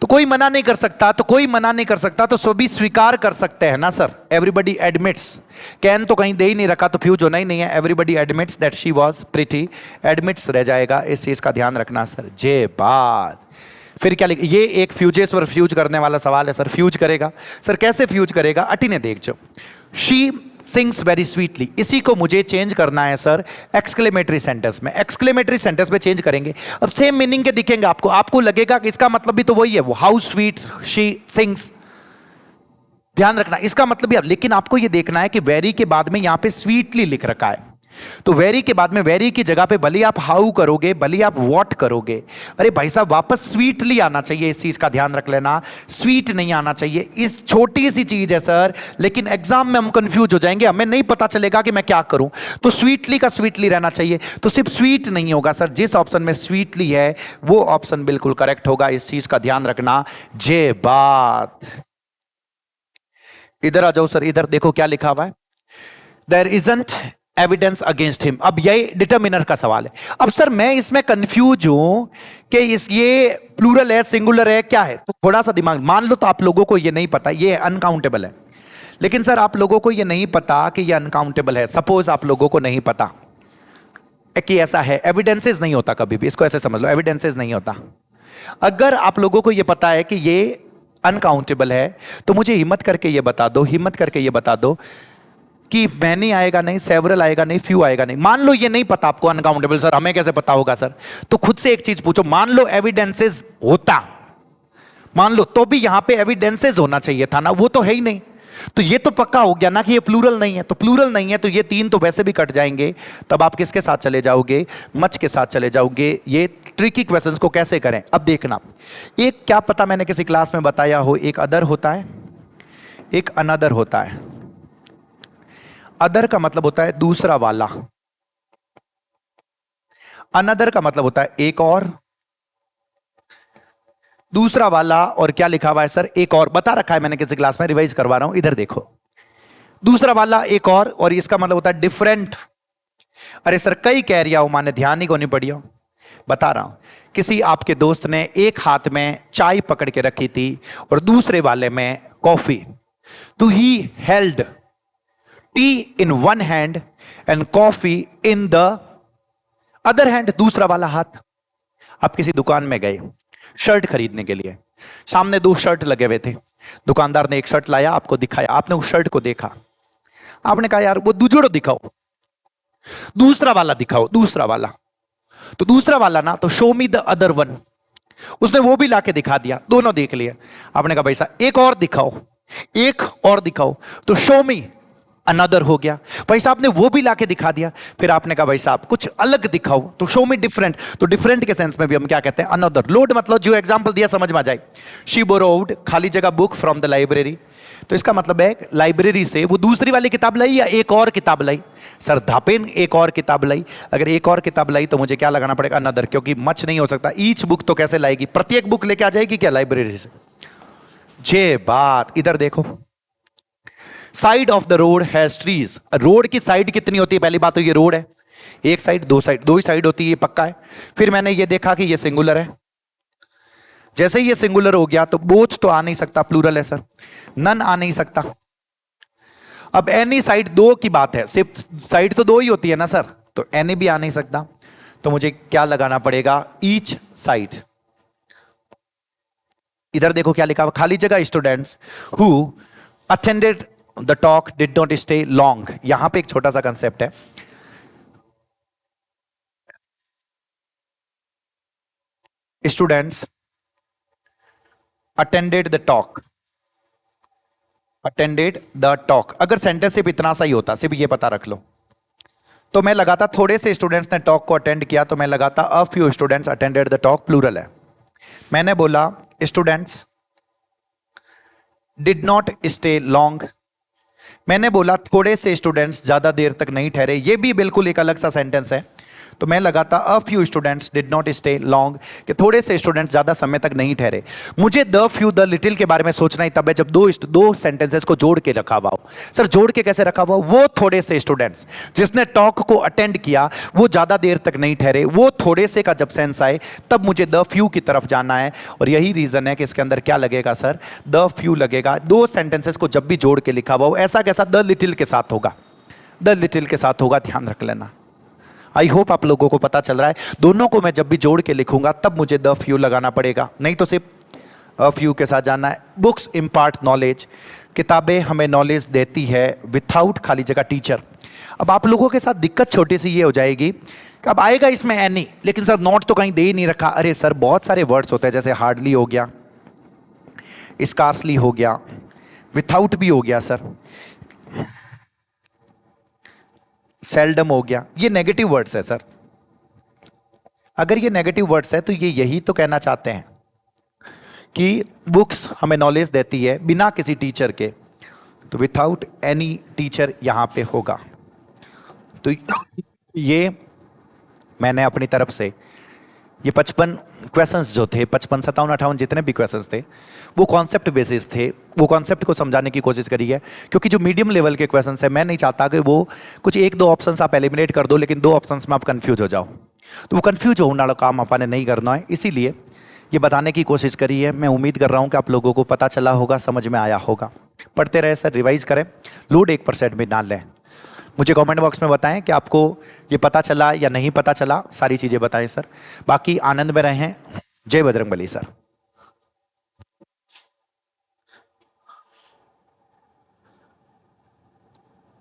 तो कोई मना नहीं कर सकता, तो कोई मना नहीं कर सकता, तो सभी स्वीकार कर सकते हैं ना सर, एवरीबॉडी एडमिट्स, कैन तो कहीं दे ही नहीं रखा, तो फ्यूज होना ही नहीं है, everybody admits that she was pretty, admits रह जाएगा, इस चीज का ध्यान रखना सर। जे बात फिर क्या लिख, ये एक फ्यूजेस पर फ्यूज करने वाला सवाल है सर, फ्यूज करेगा सर, कैसे फ्यूज करेगा, अटी ने देख जो, शी सिंग्स वेरी स्वीटली, इसी को मुझे चेंज करना है सर एक्सक्लेमेटरी सेंटेंस में। एक्सक्लेमेटरी सेंटेंस में चेंज करेंगे, अब सेम मीनिंग के दिखेंगे आपको, आपको लगेगा कि इसका मतलब भी तो वही है, वो हाउ स्वीट शी सिंग्स, ध्यान रखना इसका मतलब भी। लेकिन आपको ये देखना है कि वेरी के बाद में यहां पे स्वीटली लिख रखा है, तो वेरी के बाद में वेरी की जगह पे भले आप हाउ करोगे, भले आप व्हाट करोगे, अरे भाई साहब वापस स्वीटली आना चाहिए, इस चीज का ध्यान रख लेना, स्वीट नहीं आना चाहिए। इस छोटी सी चीज है सर, लेकिन एग्जाम में हम कंफ्यूज हो जाएंगे, हमें नहीं पता चलेगा कि मैं क्या करूं। तो स्वीटली का स्वीटली रहना चाहिए, तो सिर्फ स्वीट नहीं होगा सर, जिस ऑप्शन में स्वीटली है वो ऑप्शन बिल्कुल करेक्ट होगा, इस चीज का ध्यान रखना। जे बात, इधर आ जाओ सर, इधर देखो क्या लिखा हुआ है, there isn't evidence against him. अब ये डिटर्मिनर का सवाल है। अब सर मैं इसमें कंफ्यूज हूं कि ये प्लूरल है सिंगुलर है क्या है, तो थोड़ा सा दिमाग, मान लो तो आप लोगों को ये नहीं पता, ये अनकाउंटेबल है, लेकिन सर आप लोगों को ये नहीं पता कि ये अनकाउंटेबल है। सपोज आप लोगों को नहीं पता कि ऐसा है, एविडेंसेस नहीं होता कभी भी, इसको ऐसे समझ लो, एविडेंसेस नहीं होता। अगर आप लोगों को ये पता है कि ये अनकाउंटेबल है, तो मुझे हिम्मत करके ये बता दो, हिम्मत करके ये बता दो कि मैनी आएगा नहीं, सेवरल आएगा नहीं, फ्यू आएगा नहीं। मान लो ये नहीं पता आपको अनकाउंटेबल, सर हमें कैसे पता होगा सर, तो खुद से एक चीज पूछो, मान लो एविडेंसेस होता, मान लो, तो भी यहां पे एविडेंसेस होना चाहिए था ना, वो तो है ही नहीं, तो ये तो पक्का हो गया ना कि ये प्लूरल नहीं है, तो प्लूरल नहीं है तो ये तीन तो वैसे भी कट जाएंगे, तब आप किसके साथ चले जाओगे, मच के साथ चले जाओगे। ये ट्रिकी क्वेश्चंस को कैसे करें, अब देखना, एक क्या पता मैंने किसी क्लास में बताया हो, एक अदर होता है, एक अनदर होता है। अदर का मतलब होता है दूसरा वाला, अनदर का मतलब होता है एक और, दूसरा वाला, और क्या लिखा हुआ है सर, एक और, बता रखा है मैंने किसी क्लास में, रिवाइज करवा रहा हूं, इधर देखो, दूसरा वाला एक और इसका मतलब होता है डिफरेंट। अरे सर कई कह रिया हो, माने ध्यान ही को नहीं पड़ी हो, बता रहा हूं, किसी आपके दोस्त ने एक हाथ में चाय पकड़ के रखी थी और दूसरे वाले में कॉफी, तो he held T in one hand and coffee in the other hand, दूसरा वाला हाथ। आप किसी दुकान में गए शर्ट खरीदने के लिए, सामने दो शर्ट लगे हुए थे, दुकानदार ने एक शर्ट लाया, आपको दिखाया, आपने उस शर्ट को देखा, आपने कहा यार वो दूसरा दिखाओ, दूसरा वाला दिखाओ, दूसरा वाला, तो दूसरा वाला ना, तो show me the other one, उसने वो भी लाके दिखा दिया, दोनों देख लिए, आपने कहा भाई साहब एक और दिखाओ, एक और दिखाओ, तो शो मी अनदर हो गया, भाई साहब ने वो भी लाके दिखा दिया, फिर आपने कहा भाई साहब कुछ अलग दिखाओ, तो शो मी डिफरेंट, तो डिफरेंट के सेंस में भी हम क्या कहते हैं, अनदर। लोड मतलब जो एग्जांपल दिया समझ में आ जाए, शी बोरोव्ड खाली जगह बुक फ्रॉम द लाइब्रेरी, तो इसका मतलब है लाइब्रेरी से वो दूसरी वाली किताब लाई या एक और किताब लाई, सर धापेन एक और किताब लाई, अगर एक और किताब लाई तो मुझे क्या लगाना पड़ेगा, अनदर, क्योंकि मच नहीं हो सकता, ईच बुक तो कैसे लाएगी, प्रत्येक बुक लेके आ जाएगी क्या लाइब्रेरी से। जे बात, इधर देखो, side of the road has trees, road की साइड कितनी होती है, पहली बात तो ये रोड है, एक साइड दो साइड, दो ही साइड होती है, ये पक्का है। फिर मैंने ये देखा कि ये सिंगुलर है, जैसे ही ये सिंगुलर हो गया तो बोथ तो आ नहीं सकता, प्लूरल है सर, नन आ नहीं सकता। अब एनी साइड, दो की बात है, सिर्फ साइड तो दो ही होती है ना सर, तो एनी भी आ नहीं सकता, तो मुझे क्या लगाना पड़ेगा, ईच साइड। इधर देखो क्या लिखा हुआ, खाली जगह students who attended the talk did not stay long. यहां पे एक छोटा सा कंसेप्ट है, students attended the talk, attended the talk, अगर सेंटेंस सिर्फ इतना सा ही होता, सिर्फ ये पता रख लो, तो मैं लगाता थोड़े से स्टूडेंट्स ने टॉक को अटेंड किया, तो मैं लगाता a few students attended the talk, plural है। मैंने बोला students did not stay long, मैंने बोला थोड़े से स्टूडेंट्स ज्यादा देर तक नहीं ठहरे, ये भी बिल्कुल एक अलग सा सेंटेंस है, तो मैं लगाता a few students did not stay long, कि थोड़े से स्टूडेंट्स ज्यादा समय तक नहीं ठहरे। मुझे द फ्यू द लिटिल के बारे में सोचना ही तब है जब दो सेंटेंसेस को जोड़ के रखा हुआ हो। सर जोड़ के कैसे रखा हुआ, वो थोड़े से स्टूडेंट्स जिसने टॉक को अटेंड किया वो ज्यादा देर तक नहीं ठहरे, वो थोड़े से का जब सेंस आए तब मुझे द फ्यू की तरफ जाना है, और यही रीजन है कि इसके अंदर क्या लगेगा सर, द फ्यू लगेगा। दो सेंटेंसेस को जब भी जोड़ के लिखा हुआ हो, ऐसा कैसा, द लिटिल के साथ होगा, द लिटिल के साथ होगा, ध्यान रख लेना। आई होप आप लोगों को पता चल रहा है, दोनों को मैं जब भी जोड़ के लिखूंगा तब मुझे द फ्यू लगाना पड़ेगा, नहीं तो सिर्फ अ फ्यू के साथ जाना है। बुक्स इम्पार्ट नॉलेज, किताबें हमें नॉलेज देती है विथआउट खाली जगह टीचर। अब आप लोगों के साथ दिक्कत छोटी सी ये हो जाएगी, अब आएगा इसमें एनी, लेकिन सर नोट तो कहीं दे ही नहीं रखा। अरे सर बहुत सारे वर्ड्स होते हैं, जैसे हार्डली हो गया, स्कार्सली हो गया, विथआउट भी हो गया सर, सेल्डम हो गया, ये नेगेटिव वर्ड्स है सर। अगर ये नेगेटिव वर्ड्स है तो ये यही तो कहना चाहते हैं कि बुक्स हमें नॉलेज देती है बिना किसी टीचर के, तो विथआउट एनी टीचर यहां पे होगा। तो ये मैंने अपनी तरफ से ये 55 क्वेश्चंस जो थे, 55, 57, 58 जितने भी क्वेश्चंस थे, वो कॉन्सेप्ट बेसिस थे, वो कॉन्सेप्ट को समझाने की कोशिश करी है। क्योंकि जो मीडियम लेवल के क्वेश्चंस है, मैं नहीं चाहता कि वो कुछ एक दो ऑप्शंस आप एलिमिनेट कर दो, लेकिन दो ऑप्शंस में आप कंफ्यूज हो जाओ, तो वो कंफ्यूज होने वाला काम अपन ने नहीं करना है। इसीलिए ये बताने की कोशिश करी है। मैं उम्मीद कर रहा हूँ कि आप लोगों को पता चला होगा, समझ में आया होगा। पढ़ते रहे सर, रिवाइज करें, लोड 1% भी ना लें। मुझे कमेंट बॉक्स में बताएं कि आपको ये पता चला या नहीं पता चला, सारी चीज़ें बताएं सर। बाकी आनंद में रहें। जय बजरंगबली सर।